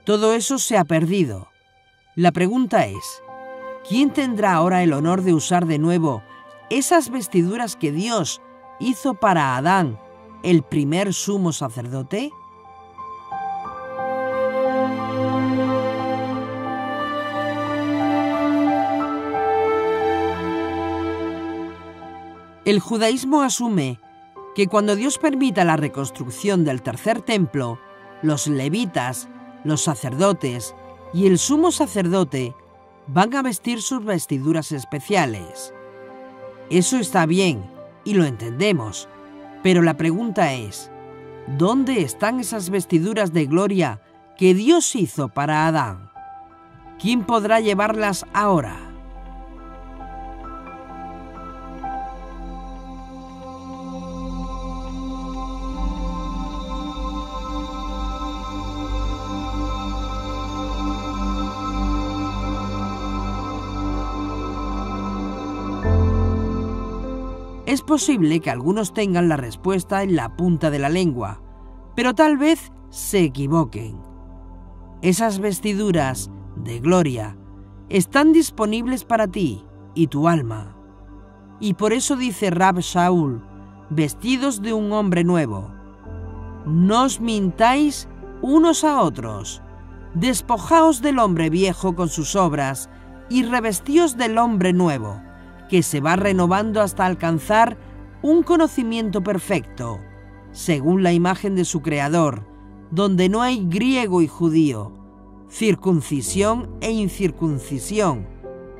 A: Todo eso se ha perdido. La pregunta es, ¿quién tendrá ahora el honor de usar de nuevo esas vestiduras que Dios hizo para Adán, el primer sumo sacerdote? El judaísmo asume que cuando Dios permita la reconstrucción del tercer templo, los levitas, los sacerdotes y el sumo sacerdote van a vestir sus vestiduras especiales. Eso está bien y lo entendemos, pero la pregunta es, ¿dónde están esas vestiduras de gloria que Dios hizo para Adán. ¿Quién podrá llevarlas ahora? Es posible que algunos tengan la respuesta en la punta de la lengua, pero tal vez se equivoquen. Esas vestiduras de gloria están disponibles para ti y tu alma. Y por eso dice Rab Shaul, vestidos de un hombre nuevo. No os mintáis unos a otros. Despojaos del hombre viejo con sus obras y revestíos del hombre nuevo, que se va renovando hasta alcanzar un conocimiento perfecto, según la imagen de su Creador, donde no hay griego y judío, circuncisión e incircuncisión,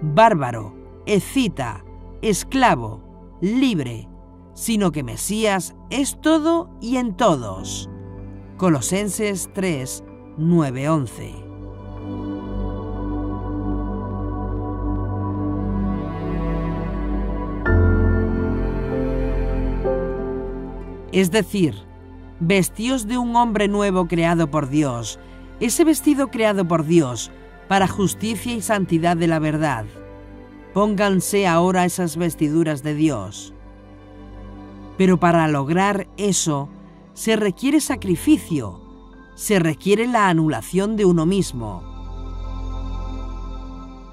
A: bárbaro, escita, esclavo, libre, sino que Mesías es todo y en todos. Colosenses 3, 9-11. Es decir, vestíos de un hombre nuevo creado por Dios, ese vestido creado por Dios para justicia y santidad de la verdad. Pónganse ahora esas vestiduras de Dios. Pero para lograr eso, se requiere sacrificio, se requiere la anulación de uno mismo.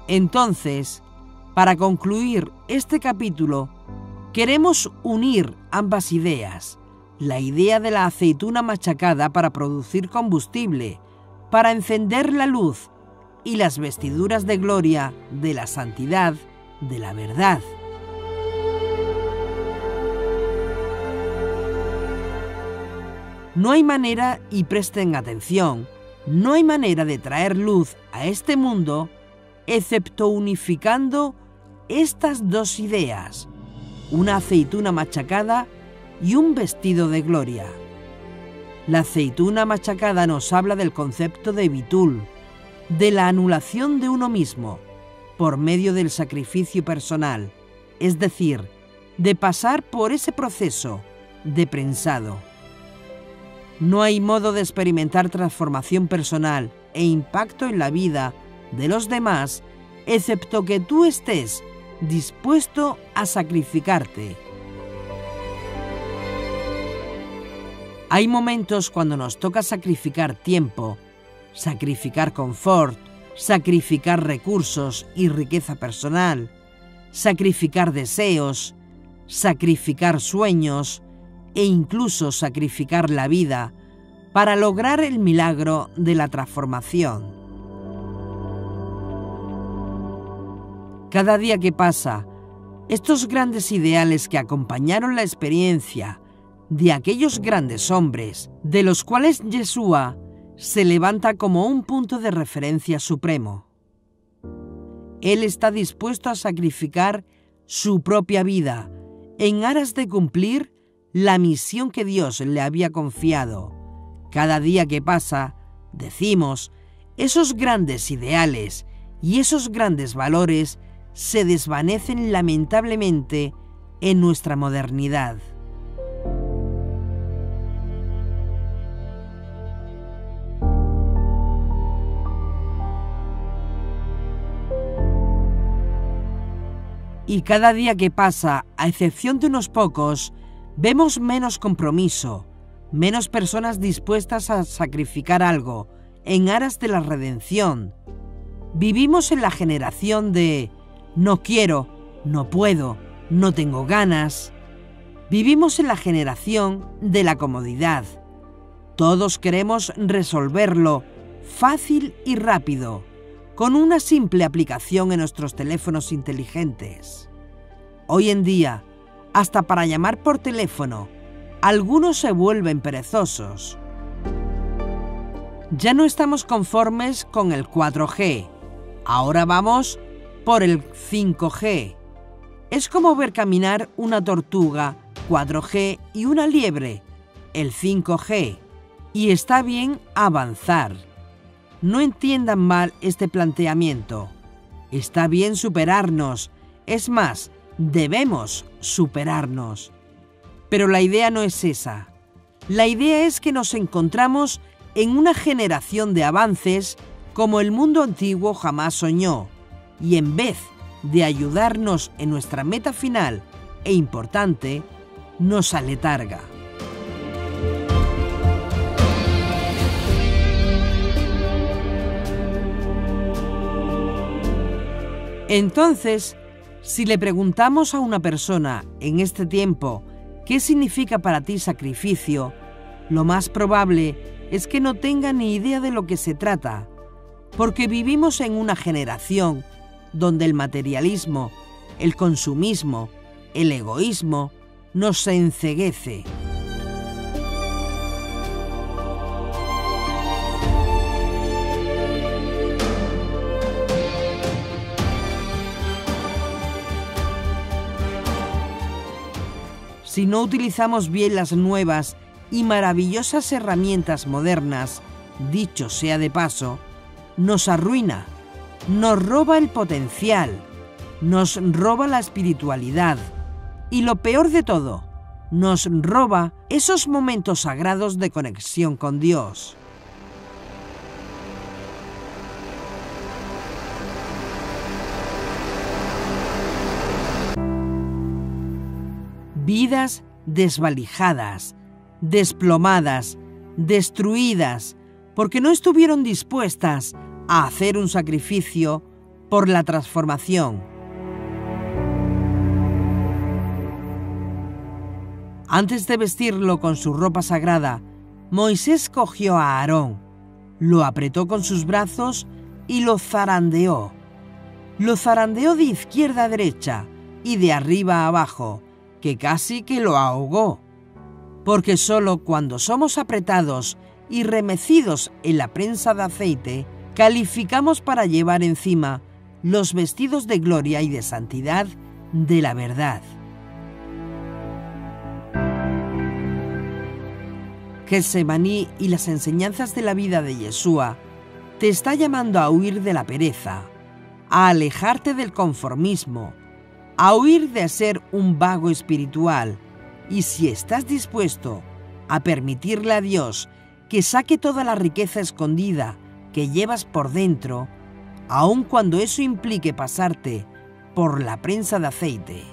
A: Entonces, para concluir este capítulo, queremos unir ambas ideas. La idea de la aceituna machacada para producir combustible, para encender la luz, y las vestiduras de gloria de la santidad, de la verdad. No hay manera, y presten atención, no hay manera de traer luz a este mundo excepto unificando estas dos ideas, una aceituna machacada y un vestido de gloria. La aceituna machacada nos habla del concepto de bitul, de la anulación de uno mismo, por medio del sacrificio personal, es decir, de pasar por ese proceso de prensado. No hay modo de experimentar transformación personal e impacto en la vida de los demás, excepto que tú estés dispuesto a sacrificarte. Hay momentos cuando nos toca sacrificar tiempo, sacrificar confort, sacrificar recursos y riqueza personal, sacrificar deseos, sacrificar sueños e incluso sacrificar la vida para lograr el milagro de la transformación. Cada día que pasa, estos grandes ideales que acompañaron la experiencia de aquellos grandes hombres, de los cuales Yeshua se levanta como un punto de referencia supremo. Él está dispuesto a sacrificar su propia vida en aras de cumplir la misión que Dios le había confiado. Cada día que pasa, decimos, esos grandes ideales y esos grandes valores se desvanecen lamentablemente en nuestra modernidad. Y cada día que pasa, a excepción de unos pocos, vemos menos compromiso, menos personas dispuestas a sacrificar algo en aras de la redención. Vivimos en la generación de no quiero, no puedo, no tengo ganas. Vivimos en la generación de la comodidad. Todos queremos resolverlo fácil y rápido, con una simple aplicación en nuestros teléfonos inteligentes. Hoy en día, hasta para llamar por teléfono, algunos se vuelven perezosos. Ya no estamos conformes con el 4G. Ahora vamos por el 5G. Es como ver caminar una tortuga, 4G, y una liebre, el 5G. Y está bien avanzar. no entiendan mal este planteamiento. Está bien superarnos, es más, debemos superarnos. Pero la idea no es esa. La idea es que nos encontramos en una generación de avances como el mundo antiguo jamás soñó, y en vez de ayudarnos en nuestra meta final e importante, nos aletarga. Entonces, si le preguntamos a una persona en este tiempo qué significa para ti sacrificio, lo más probable es que no tenga ni idea de lo que se trata, porque vivimos en una generación donde el materialismo, el consumismo, el egoísmo nos enceguece. Si no utilizamos bien las nuevas y maravillosas herramientas modernas, dicho sea de paso, nos arruina, nos roba el potencial, nos roba la espiritualidad y lo peor de todo, nos roba esos momentos sagrados de conexión con Dios. Vidas desvalijadas, desplomadas, destruidas, porque no estuvieron dispuestas a hacer un sacrificio por la transformación. Antes de vestirlo con su ropa sagrada, Moisés cogió a Aarón, lo apretó con sus brazos y lo zarandeó. Lo zarandeó de izquierda a derecha y de arriba a abajo, que casi que lo ahogó. Porque solo cuando somos apretados y remecidos en la prensa de aceite, calificamos para llevar encima los vestidos de gloria y de santidad de la verdad. Getsemaní y las enseñanzas de la vida de Yeshua te está llamando a huir de la pereza, a alejarte del conformismo, a huir de ser un vago espiritual, y si estás dispuesto a permitirle a Dios que saque toda la riqueza escondida que llevas por dentro, aun cuando eso implique pasarte por la prensa de aceite.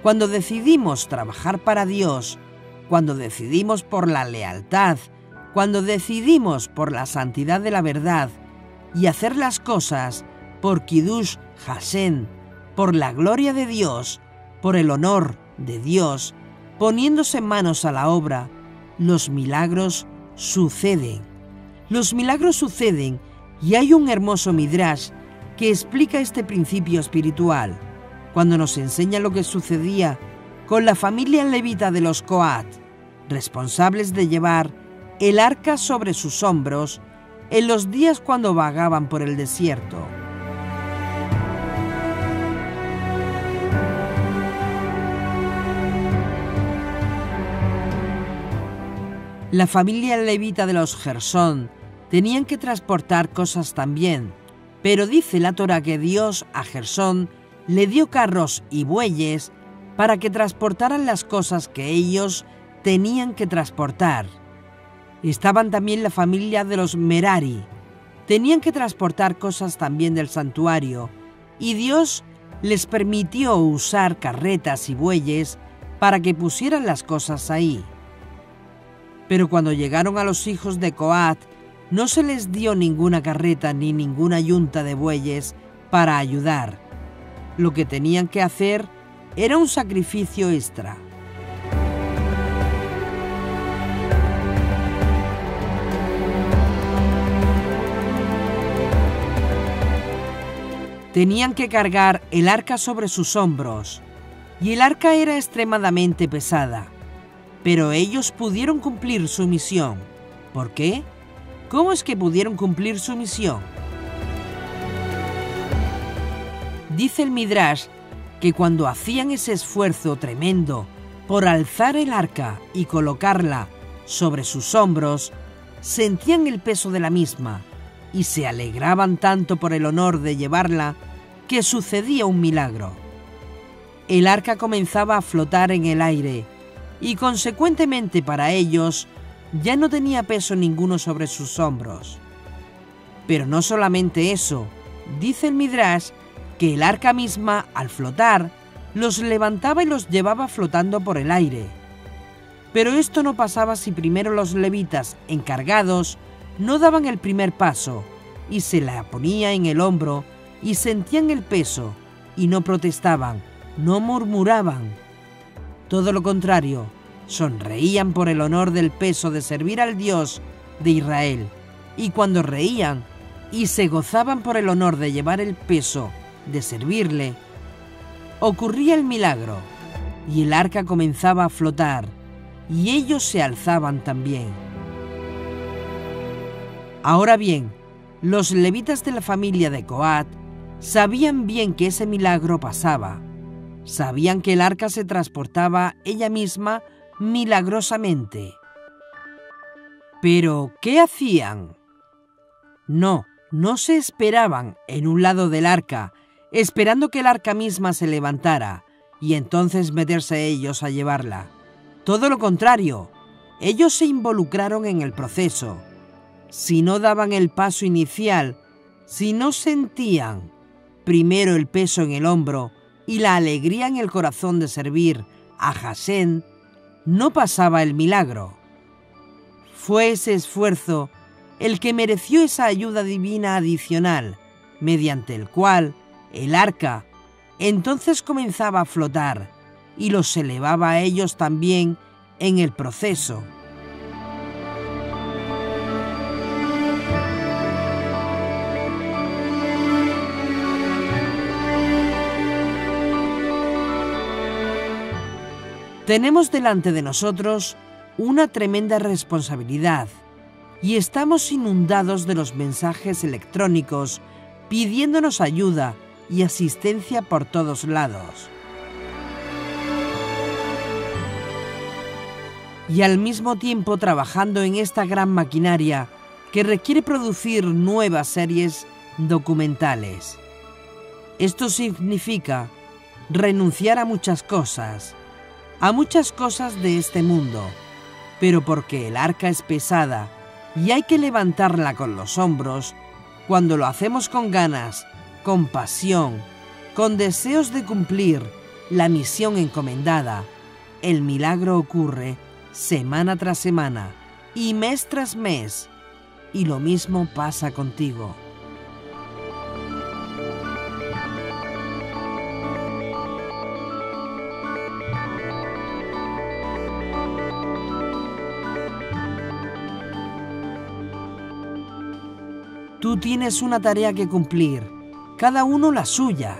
A: Cuando decidimos trabajar para Dios, cuando decidimos por la lealtad, cuando decidimos por la santidad de la verdad y hacer las cosas por Kiddush Hashem, por la gloria de Dios, por el honor de Dios, poniéndose manos a la obra, los milagros suceden. Los milagros suceden y hay un hermoso midrash que explica este principio espiritual, cuando nos enseña lo que sucedía con la familia levita de los Coat, responsables de llevar el arca sobre sus hombros en los días cuando vagaban por el desierto. La familia levita de los Gersón tenían que transportar cosas también, pero dice la Torá que Dios a Gersón le dio carros y bueyes para que transportaran las cosas que ellos tenían que transportar. Estaban también la familia de los Merari. Tenían que transportar cosas también del santuario, y Dios les permitió usar carretas y bueyes para que pusieran las cosas ahí. Pero cuando llegaron a los hijos de Coat, no se les dio ninguna carreta ni ninguna yunta de bueyes para ayudar. Lo que tenían que hacer era un sacrificio extra. Tenían que cargar el arca sobre sus hombros, y el arca era extremadamente pesada. Pero ellos pudieron cumplir su misión. ¿Por qué? ¿Cómo es que pudieron cumplir su misión? Dice el Midrash que cuando hacían ese esfuerzo tremendo por alzar el arca y colocarla sobre sus hombros, sentían el peso de la misma, y se alegraban tanto por el honor de llevarla que sucedía un milagro. El arca comenzaba a flotar en el aire y consecuentemente para ellos ya no tenía peso ninguno sobre sus hombros. Pero no solamente eso, dice el Midrash que el arca misma, al flotar, los levantaba y los llevaba flotando por el aire. Pero esto no pasaba si primero los levitas encargados no daban el primer paso y se la ponía en el hombro y sentían el peso y no protestaban, no murmuraban. Todo lo contrario, sonreían por el honor del peso de servir al Dios de Israel, y cuando reían y se gozaban por el honor de llevar el peso de servirle, ocurría el milagro y el arca comenzaba a flotar y ellos se alzaban también. Ahora bien, los levitas de la familia de Coat sabían bien que ese milagro pasaba. Sabían que el arca se transportaba ella misma milagrosamente. Pero, ¿qué hacían? No se esperaban en un lado del arca, esperando que el arca misma se levantara y entonces meterse ellos a llevarla. Todo lo contrario, ellos se involucraron en el proceso. Si no daban el paso inicial, si no sentían primero el peso en el hombro y la alegría en el corazón de servir a Hashem, no pasaba el milagro. Fue ese esfuerzo el que mereció esa ayuda divina adicional, mediante el cual el arca entonces comenzaba a flotar y los elevaba a ellos también en el proceso. Tenemos delante de nosotros una tremenda responsabilidad y estamos inundados de los mensajes electrónicos pidiéndonos ayuda y asistencia por todos lados. Y al mismo tiempo trabajando en esta gran maquinaria que requiere producir nuevas series documentales. Esto significa renunciar a muchas cosas de este mundo, pero porque el arca es pesada y hay que levantarla con los hombros, cuando lo hacemos con ganas, con pasión, con deseos de cumplir la misión encomendada, el milagro ocurre semana tras semana y mes tras mes, y lo mismo pasa contigo. Tú tienes una tarea que cumplir, cada uno la suya.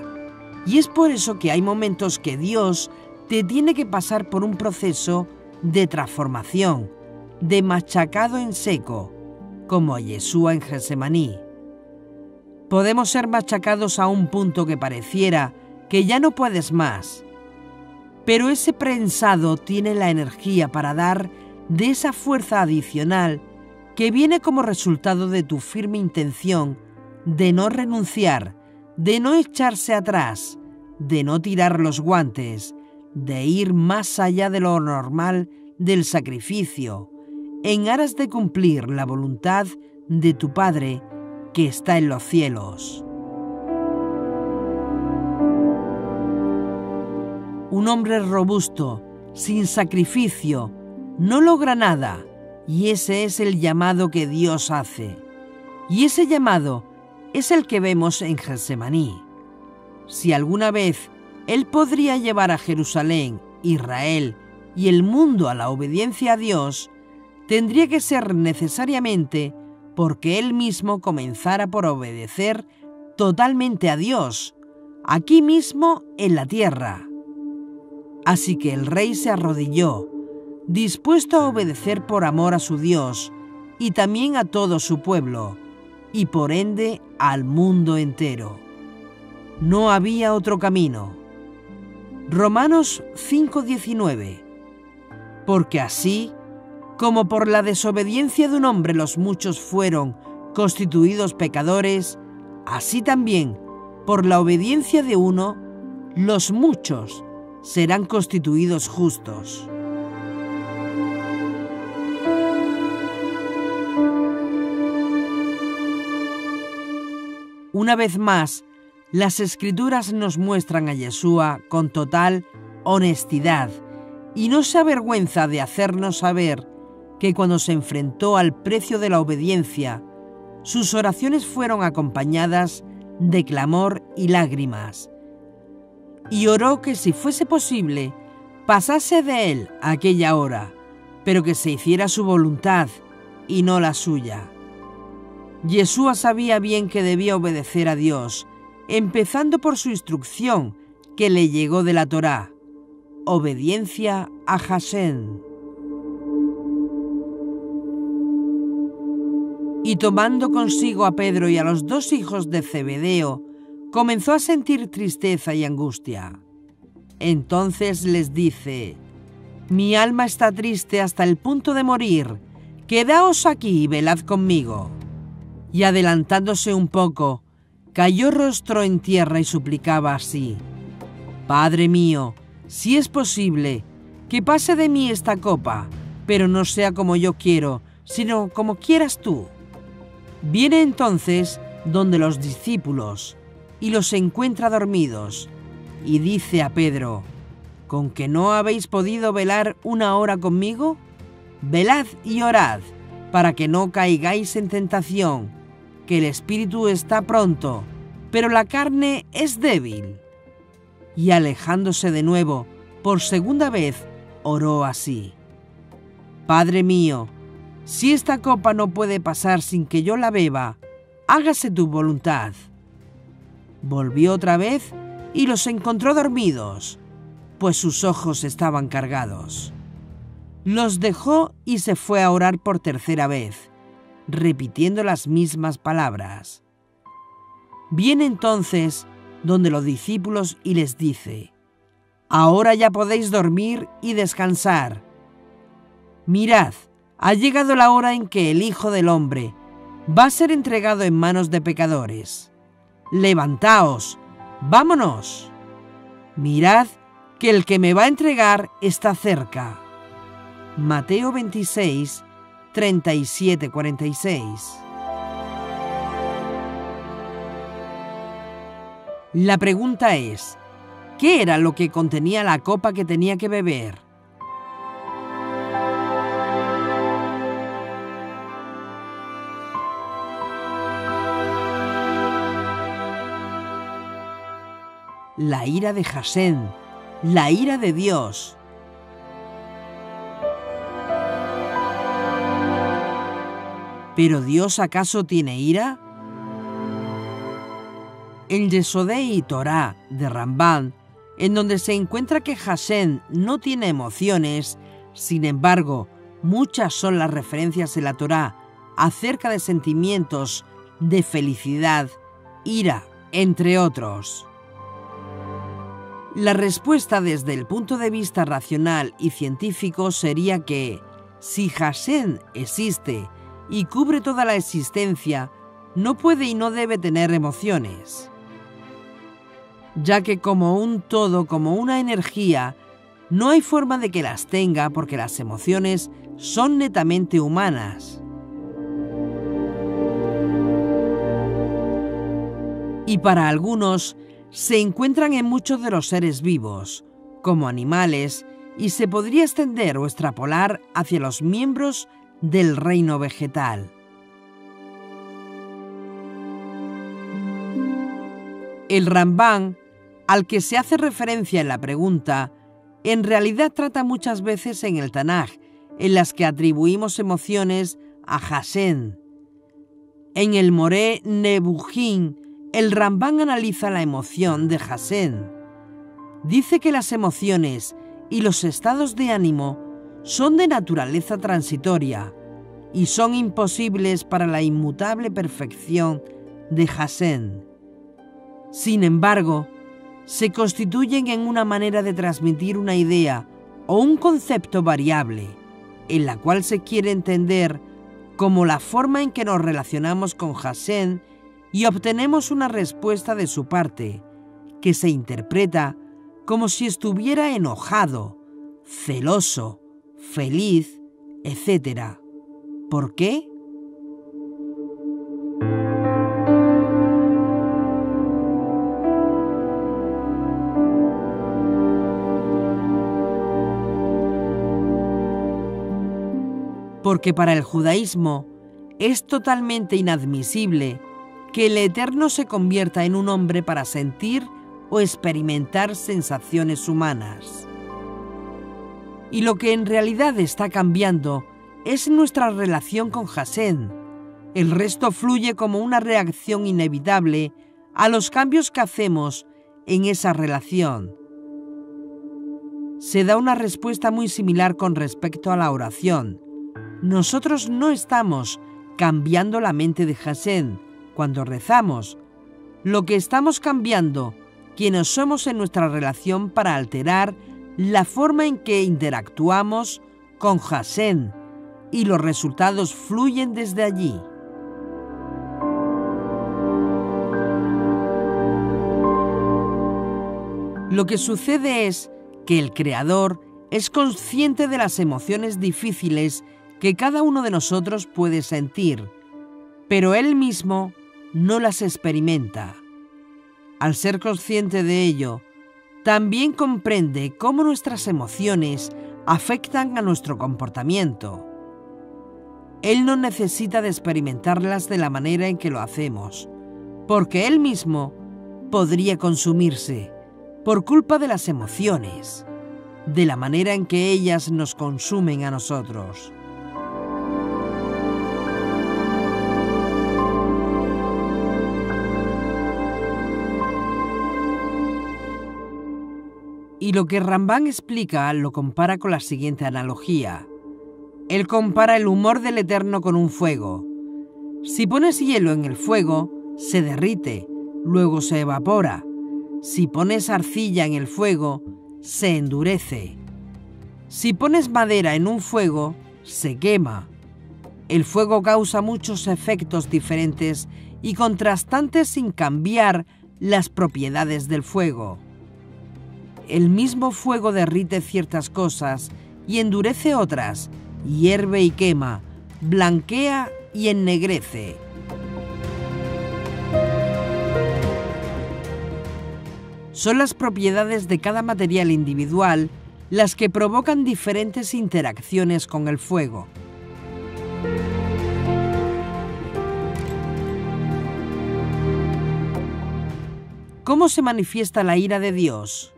A: Y es por eso que hay momentos que Dios te tiene que pasar por un proceso de transformación, de machacado en seco, como Yeshua en Getsemaní. Podemos ser machacados a un punto que pareciera que ya no puedes más. Pero ese prensado tiene la energía para dar de esa fuerza adicional que viene como resultado de tu firme intención de no renunciar, de no echarse atrás, de no tirar los guantes, de ir más allá de lo normal del sacrificio, en aras de cumplir la voluntad de tu Padre que está en los cielos. Un hombre robusto, sin sacrificio, no logra nada. Y ese es el llamado que Dios hace. Y ese llamado es el que vemos en Getsemaní. Si alguna vez Él podría llevar a Jerusalén, Israel y el mundo a la obediencia a Dios, tendría que ser necesariamente porque Él mismo comenzara por obedecer totalmente a Dios, aquí mismo en la tierra. Así que el rey se arrodilló, dispuesto a obedecer por amor a su Dios y también a todo su pueblo, y por ende al mundo entero. No había otro camino. Romanos 5:19. Porque así, como por la desobediencia de un hombre los muchos fueron constituidos pecadores, así también, por la obediencia de uno, los muchos serán constituidos justos. Una vez más, las Escrituras nos muestran a Yeshua con total honestidad y no se avergüenza de hacernos saber que cuando se enfrentó al precio de la obediencia, sus oraciones fueron acompañadas de clamor y lágrimas. Y oró que si fuese posible, pasase de él aquella hora, pero que se hiciera su voluntad y no la suya. Yeshua sabía bien que debía obedecer a Dios, empezando por su instrucción que le llegó de la Torá: obediencia a Hashem. Y tomando consigo a Pedro y a los 2 hijos de Zebedeo, comenzó a sentir tristeza y angustia. Entonces les dice: mi alma está triste hasta el punto de morir, quedaos aquí y velad conmigo. Y adelantándose un poco, cayó rostro en tierra y suplicaba así: Padre mío, si es posible, que pase de mí esta copa, pero no sea como yo quiero, sino como quieras tú. Viene entonces donde los discípulos y los encuentra dormidos, y dice a Pedro: ¿con que no habéis podido velar 1 hora conmigo? Velad y orad, para que no caigáis en tentación, que el espíritu está pronto, pero la carne es débil. Y alejándose de nuevo, por segunda vez, oró así: Padre mío, si esta copa no puede pasar sin que yo la beba, hágase tu voluntad. Volvió otra vez y los encontró dormidos, pues sus ojos estaban cargados. Los dejó y se fue a orar por tercera vez, repitiendo las mismas palabras. Viene entonces donde los discípulos y les dice: ahora ya podéis dormir y descansar. Mirad, ha llegado la hora en que el Hijo del Hombre va a ser entregado en manos de pecadores. Levantaos, vámonos. Mirad que el que me va a entregar está cerca. Mateo 26, 37-46. La pregunta es: ¿qué era lo que contenía la copa que tenía que beber? La ira de Hashem, la ira de Dios. ¿Pero Dios acaso tiene ira? En Yesodei y Torah de Rambam, en donde se encuentra que Hashem no tiene emociones, sin embargo, muchas son las referencias en la Torah acerca de sentimientos de felicidad, ira, entre otros. La respuesta desde el punto de vista racional y científico sería que, si Hashem existe y cubre toda la existencia, no puede y no debe tener emociones, ya que como un todo, como una energía, no hay forma de que las tenga porque las emociones son netamente humanas. Y para algunos, se encuentran en muchos de los seres vivos, como animales, y se podría extender o extrapolar hacia los miembros del reino vegetal. El Rambam, al que se hace referencia en la pregunta, en realidad trata muchas veces en el Tanaj, en las que atribuimos emociones a Hashem. En el Moré Nebuchim, el Rambam analiza la emoción de Hashem. Dice que las emociones y los estados de ánimo son de naturaleza transitoria y son imposibles para la inmutable perfección de Hashem. Sin embargo, se constituyen en una manera de transmitir una idea o un concepto variable, en la cual se quiere entender como la forma en que nos relacionamos con Hashem y obtenemos una respuesta de su parte, que se interpreta como si estuviera enojado, celoso, feliz, etc. ¿Por qué? Porque para el judaísmo es totalmente inadmisible que el Eterno se convierta en un hombre para sentir o experimentar sensaciones humanas. Y lo que en realidad está cambiando es nuestra relación con Hashem. El resto fluye como una reacción inevitable a los cambios que hacemos en esa relación. Se da una respuesta muy similar con respecto a la oración. Nosotros no estamos cambiando la mente de Hashem cuando rezamos. Lo que estamos cambiando, quienes somos en nuestra relación para alterar la forma en que interactuamos con Hashem, y los resultados fluyen desde allí. Lo que sucede es que el Creador es consciente de las emociones difíciles que cada uno de nosotros puede sentir, pero Él mismo no las experimenta. Al ser consciente de ello, también comprende cómo nuestras emociones afectan a nuestro comportamiento. Él no necesita de experimentarlas de la manera en que lo hacemos, porque Él mismo podría consumirse por culpa de las emociones, de la manera en que ellas nos consumen a nosotros. Y lo que Rambam explica lo compara con la siguiente analogía. Él compara el humor del Eterno con un fuego. Si pones hielo en el fuego, se derrite, luego se evapora. Si pones arcilla en el fuego, se endurece. Si pones madera en un fuego, se quema. El fuego causa muchos efectos diferentes y contrastantes sin cambiar las propiedades del fuego. El mismo fuego derrite ciertas cosas y endurece otras, hierve y quema, blanquea y ennegrece. Son las propiedades de cada material individual las que provocan diferentes interacciones con el fuego. ¿Cómo se manifiesta la ira de Dios?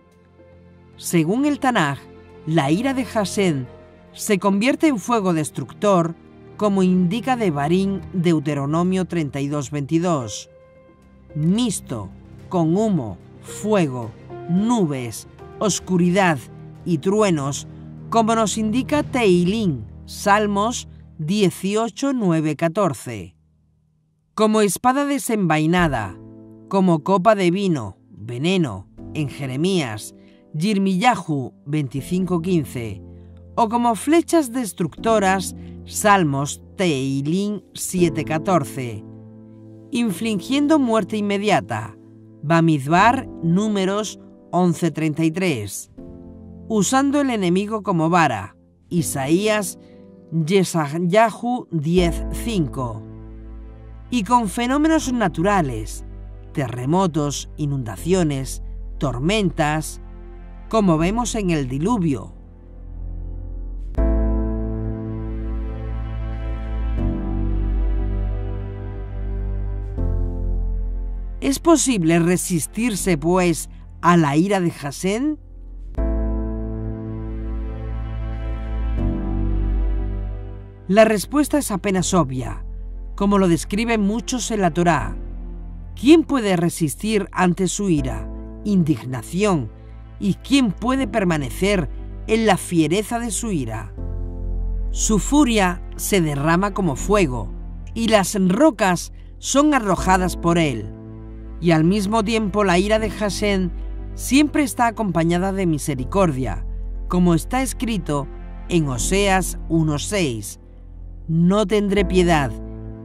A: Según el Tanaj, la ira de Hashem se convierte en fuego destructor, como indica Devarim, Deuteronomio 32:22. Mixto, con humo, fuego, nubes, oscuridad y truenos, como nos indica Teilín, Salmos 18:9-14. Como espada desenvainada, como copa de vino, veneno, en Jeremías, Yirmiyahu 25:15, o como flechas destructoras, Salmos Teilín 7:14, infligiendo muerte inmediata, Bamidbar Números 11:33, usando el enemigo como vara, Isaías Yeshayahu 10:5, y con fenómenos naturales, terremotos, inundaciones, tormentas, como vemos en el diluvio. ¿Es posible resistirse, pues, a la ira de Hashem? La respuesta es apenas obvia, como lo describen muchos en la Torá. ¿Quién puede resistir ante su ira, indignación, y quién puede permanecer en la fiereza de su ira? Su furia se derrama como fuego, y las rocas son arrojadas por él. Y al mismo tiempo la ira de Hashem siempre está acompañada de misericordia, como está escrito en Oseas 1:6. no tendré piedad,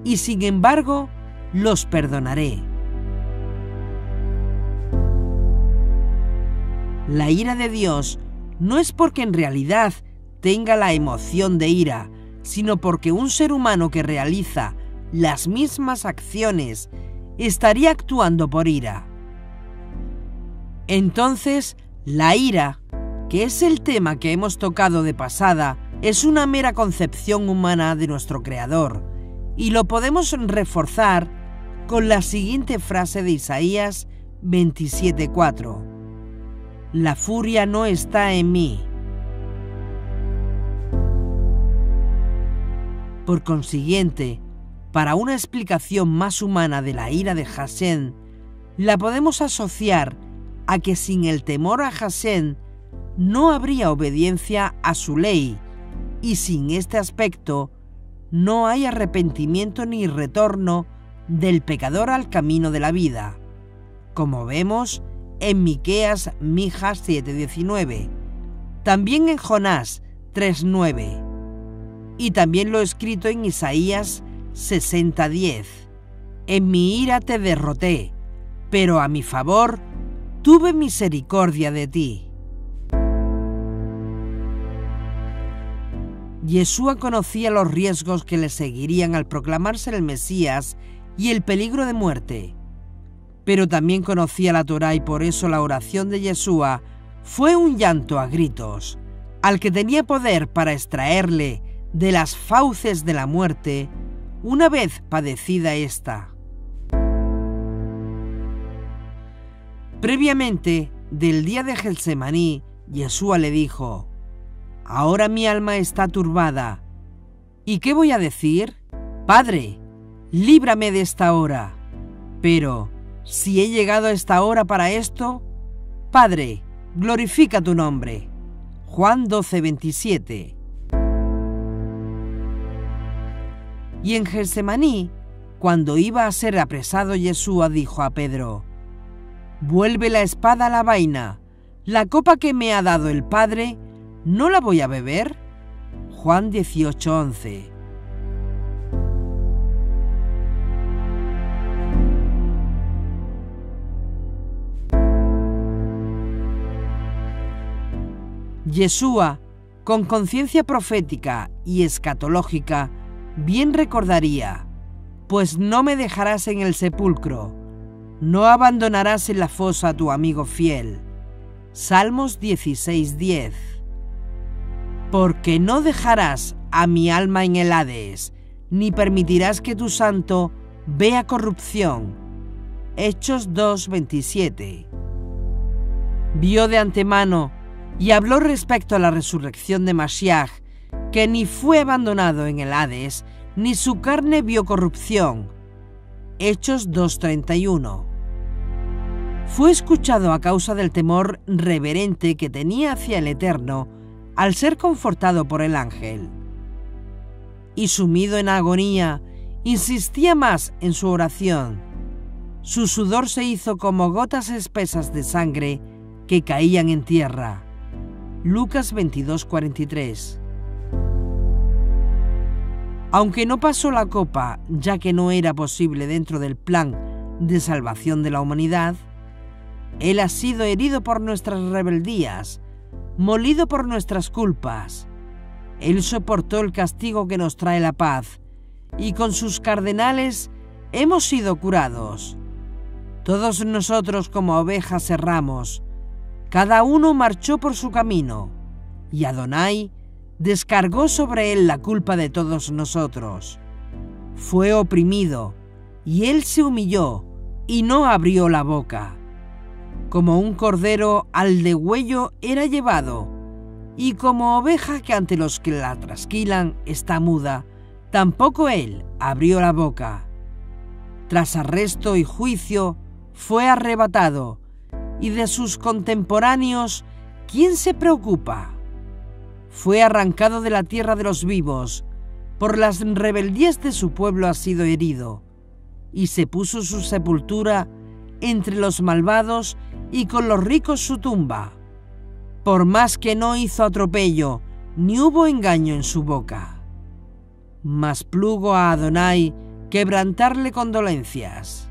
A: y sin embargo los perdonaré. La ira de Dios no es porque en realidad tenga la emoción de ira, sino porque un ser humano que realiza las mismas acciones estaría actuando por ira. Entonces, la ira, que es el tema que hemos tocado de pasada, es una mera concepción humana de nuestro Creador, y lo podemos reforzar con la siguiente frase de Isaías 27:4. La furia no está en mí. Por consiguiente, para una explicación más humana de la ira de Hashem, la podemos asociar a que sin el temor a Hashem no habría obediencia a su ley, y sin este aspecto no hay arrepentimiento ni retorno del pecador al camino de la vida, como vemos en Miqueas 7:19, también en Jonás 3:9, y también lo escrito en Isaías 60:10. En mi ira te derroté, pero a mi favor tuve misericordia de ti. Yeshua conocía los riesgos que le seguirían al proclamarse el Mesías y el peligro de muerte, pero también conocía la Torá y por eso la oración de Yeshua fue un llanto a gritos, al que tenía poder para extraerle de las fauces de la muerte una vez padecida ésta. Previamente, del día de Getsemaní, Yeshua le dijo: ahora mi alma está turbada. ¿Y qué voy a decir? Padre, líbrame de esta hora. Pero, si he llegado a esta hora para esto, Padre, glorifica tu nombre. Juan 12:27. Y en Getsemaní, cuando iba a ser apresado, Yeshua dijo a Pedro: vuelve la espada a la vaina. La copa que me ha dado el Padre, ¿no la voy a beber? Juan 18:11. Yeshua, con conciencia profética y escatológica, bien recordaría: pues no me dejarás en el sepulcro, no abandonarás en la fosa a tu amigo fiel. Salmos 16:10. Porque no dejarás a mi alma en el Hades, ni permitirás que tu santo vea corrupción. Hechos 2:27. Vio de antemano y habló respecto a la resurrección de Mashiach, que ni fue abandonado en el Hades, ni su carne vio corrupción. Hechos 2:31. Fue escuchado a causa del temor reverente que tenía hacia el Eterno al ser confortado por el ángel. Y sumido en agonía, insistía más en su oración. Su sudor se hizo como gotas espesas de sangre que caían en tierra. Lucas 22:43. Aunque no pasó la copa, ya que no era posible dentro del plan de salvación de la humanidad, Él ha sido herido por nuestras rebeldías, molido por nuestras culpas. Él soportó el castigo que nos trae la paz, y con sus cardenales hemos sido curados. Todos nosotros como ovejas erramos, cada uno marchó por su camino, y Adonai descargó sobre él la culpa de todos nosotros. Fue oprimido, y él se humilló, y no abrió la boca. Como un cordero al degüello era llevado, y como oveja que ante los que la trasquilan está muda, tampoco él abrió la boca. Tras arresto y juicio fue arrebatado, y de sus contemporáneos, ¿quién se preocupa? Fue arrancado de la tierra de los vivos, por las rebeldías de su pueblo ha sido herido, y se puso su sepultura entre los malvados y con los ricos su tumba, por más que no hizo atropello, ni hubo engaño en su boca. mas plugo a Adonai quebrantarle condolencias.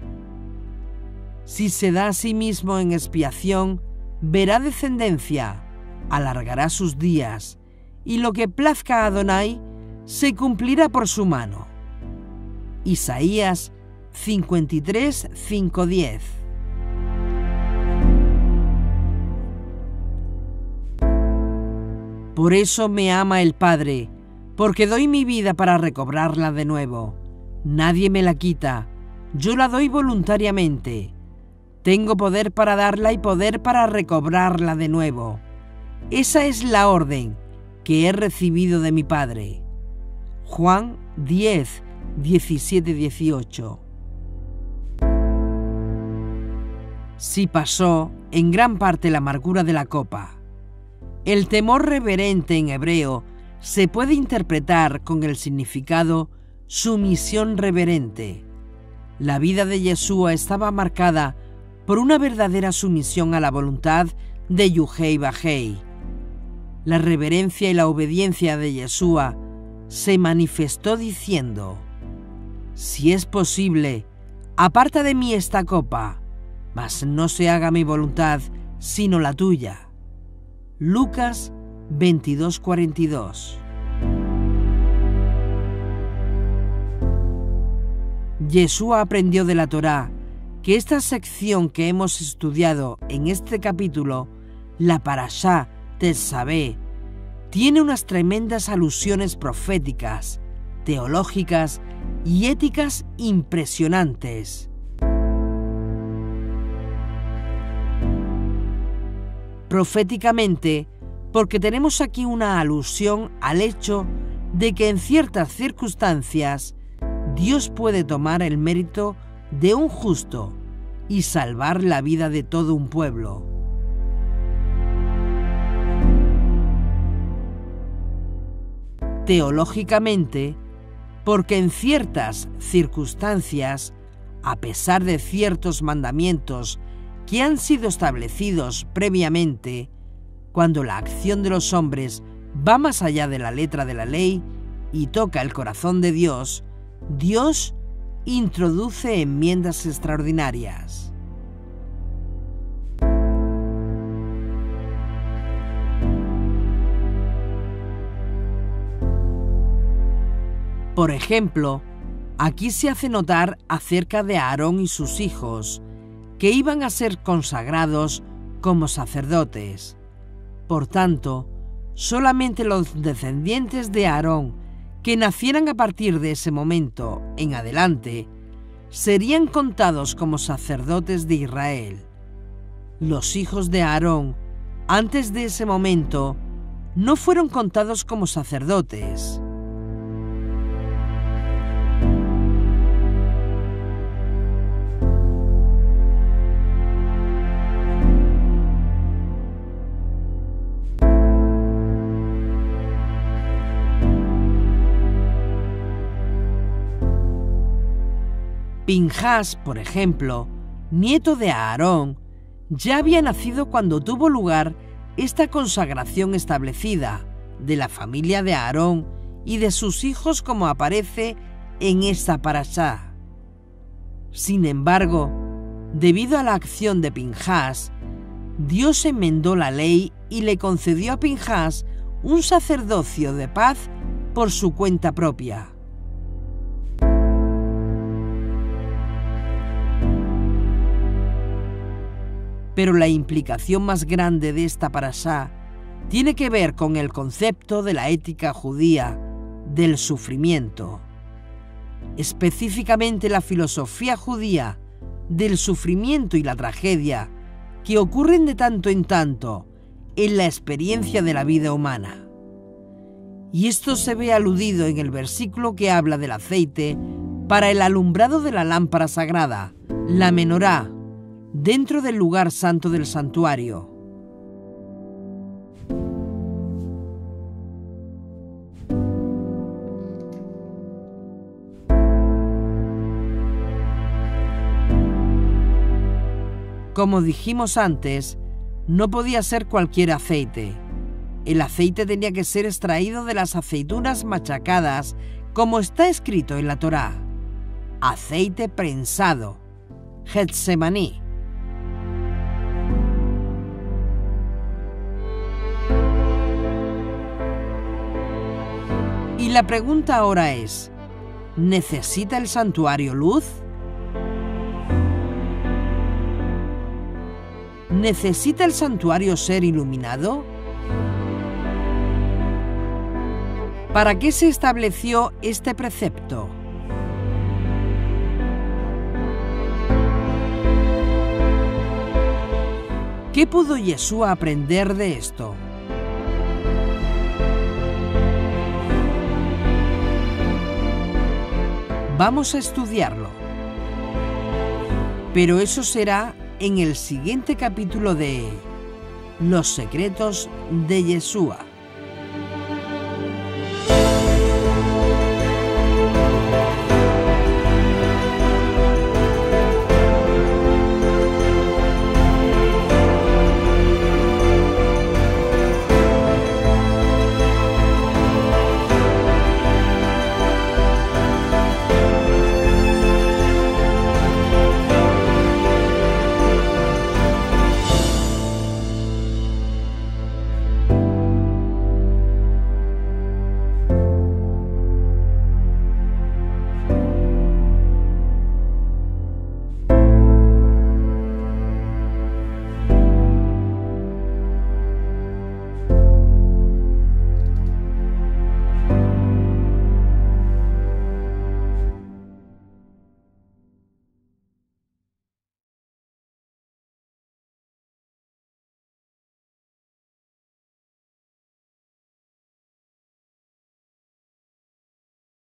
A: Si se da a sí mismo en expiación, verá descendencia, alargará sus días, y lo que plazca a Adonai se cumplirá por su mano. Isaías 53, 5-10. Por eso me ama el Padre, porque doy mi vida para recobrarla de nuevo. Nadie me la quita, yo la doy voluntariamente. Tengo poder para darla y poder para recobrarla de nuevo. Esa es la orden que he recibido de mi Padre. Juan 10, 17-18. Sí pasó en gran parte la amargura de la copa. El temor reverente en hebreo se puede interpretar con el significado sumisión reverente. La vida de Yeshua estaba marcada por una verdadera sumisión a la voluntad de Yuhei Bajei. La reverencia y la obediencia de Yeshua se manifestó diciendo: si es posible, aparta de mí esta copa, mas no se haga mi voluntad sino la tuya. Lucas 22:42. Yeshua aprendió de la Torá que esta sección que hemos estudiado en este capítulo, la Parashá Tetzaveh, tiene unas tremendas alusiones proféticas, teológicas y éticas impresionantes. Proféticamente, porque tenemos aquí una alusión al hecho de que en ciertas circunstancias Dios puede tomar el mérito de un justo y salvar la vida de todo un pueblo. Teológicamente, porque en ciertas circunstancias, a pesar de ciertos mandamientos que han sido establecidos previamente, cuando la acción de los hombres va más allá de la letra de la ley y toca el corazón de Dios, Dios introduce enmiendas extraordinarias. Por ejemplo, aquí se hace notar acerca de Aarón y sus hijos, que iban a ser consagrados como sacerdotes. Por tanto, solamente los descendientes de Aarón que nacieran a partir de ese momento en adelante serían contados como sacerdotes de Israel. Los hijos de Aarón, antes de ese momento, no fueron contados como sacerdotes. Pinhas, por ejemplo, nieto de Aarón, ya había nacido cuando tuvo lugar esta consagración establecida de la familia de Aarón y de sus hijos, como aparece en esta parashá. Sin embargo, debido a la acción de Pinhas, Dios enmendó la ley y le concedió a Pinhas un sacerdocio de paz por su cuenta propia. Pero la implicación más grande de esta parashá tiene que ver con el concepto de la ética judía del sufrimiento. Específicamente la filosofía judía del sufrimiento y la tragedia que ocurren de tanto en tanto en la experiencia de la vida humana. Y esto se ve aludido en el versículo que habla del aceite para el alumbrado de la lámpara sagrada, la menorá, dentro del lugar santo del santuario. Como dijimos antes, no podía ser cualquier aceite. El aceite tenía que ser extraído de las aceitunas machacadas como está escrito en la Torá: aceite prensado, Getsemaní. Y la pregunta ahora es: ¿necesita el santuario luz? ¿Necesita el santuario ser iluminado? ¿Para qué se estableció este precepto? ¿Qué pudo Yeshua aprender de esto? Vamos a estudiarlo. Pero eso será en el siguiente capítulo de Los secretos de Yeshua.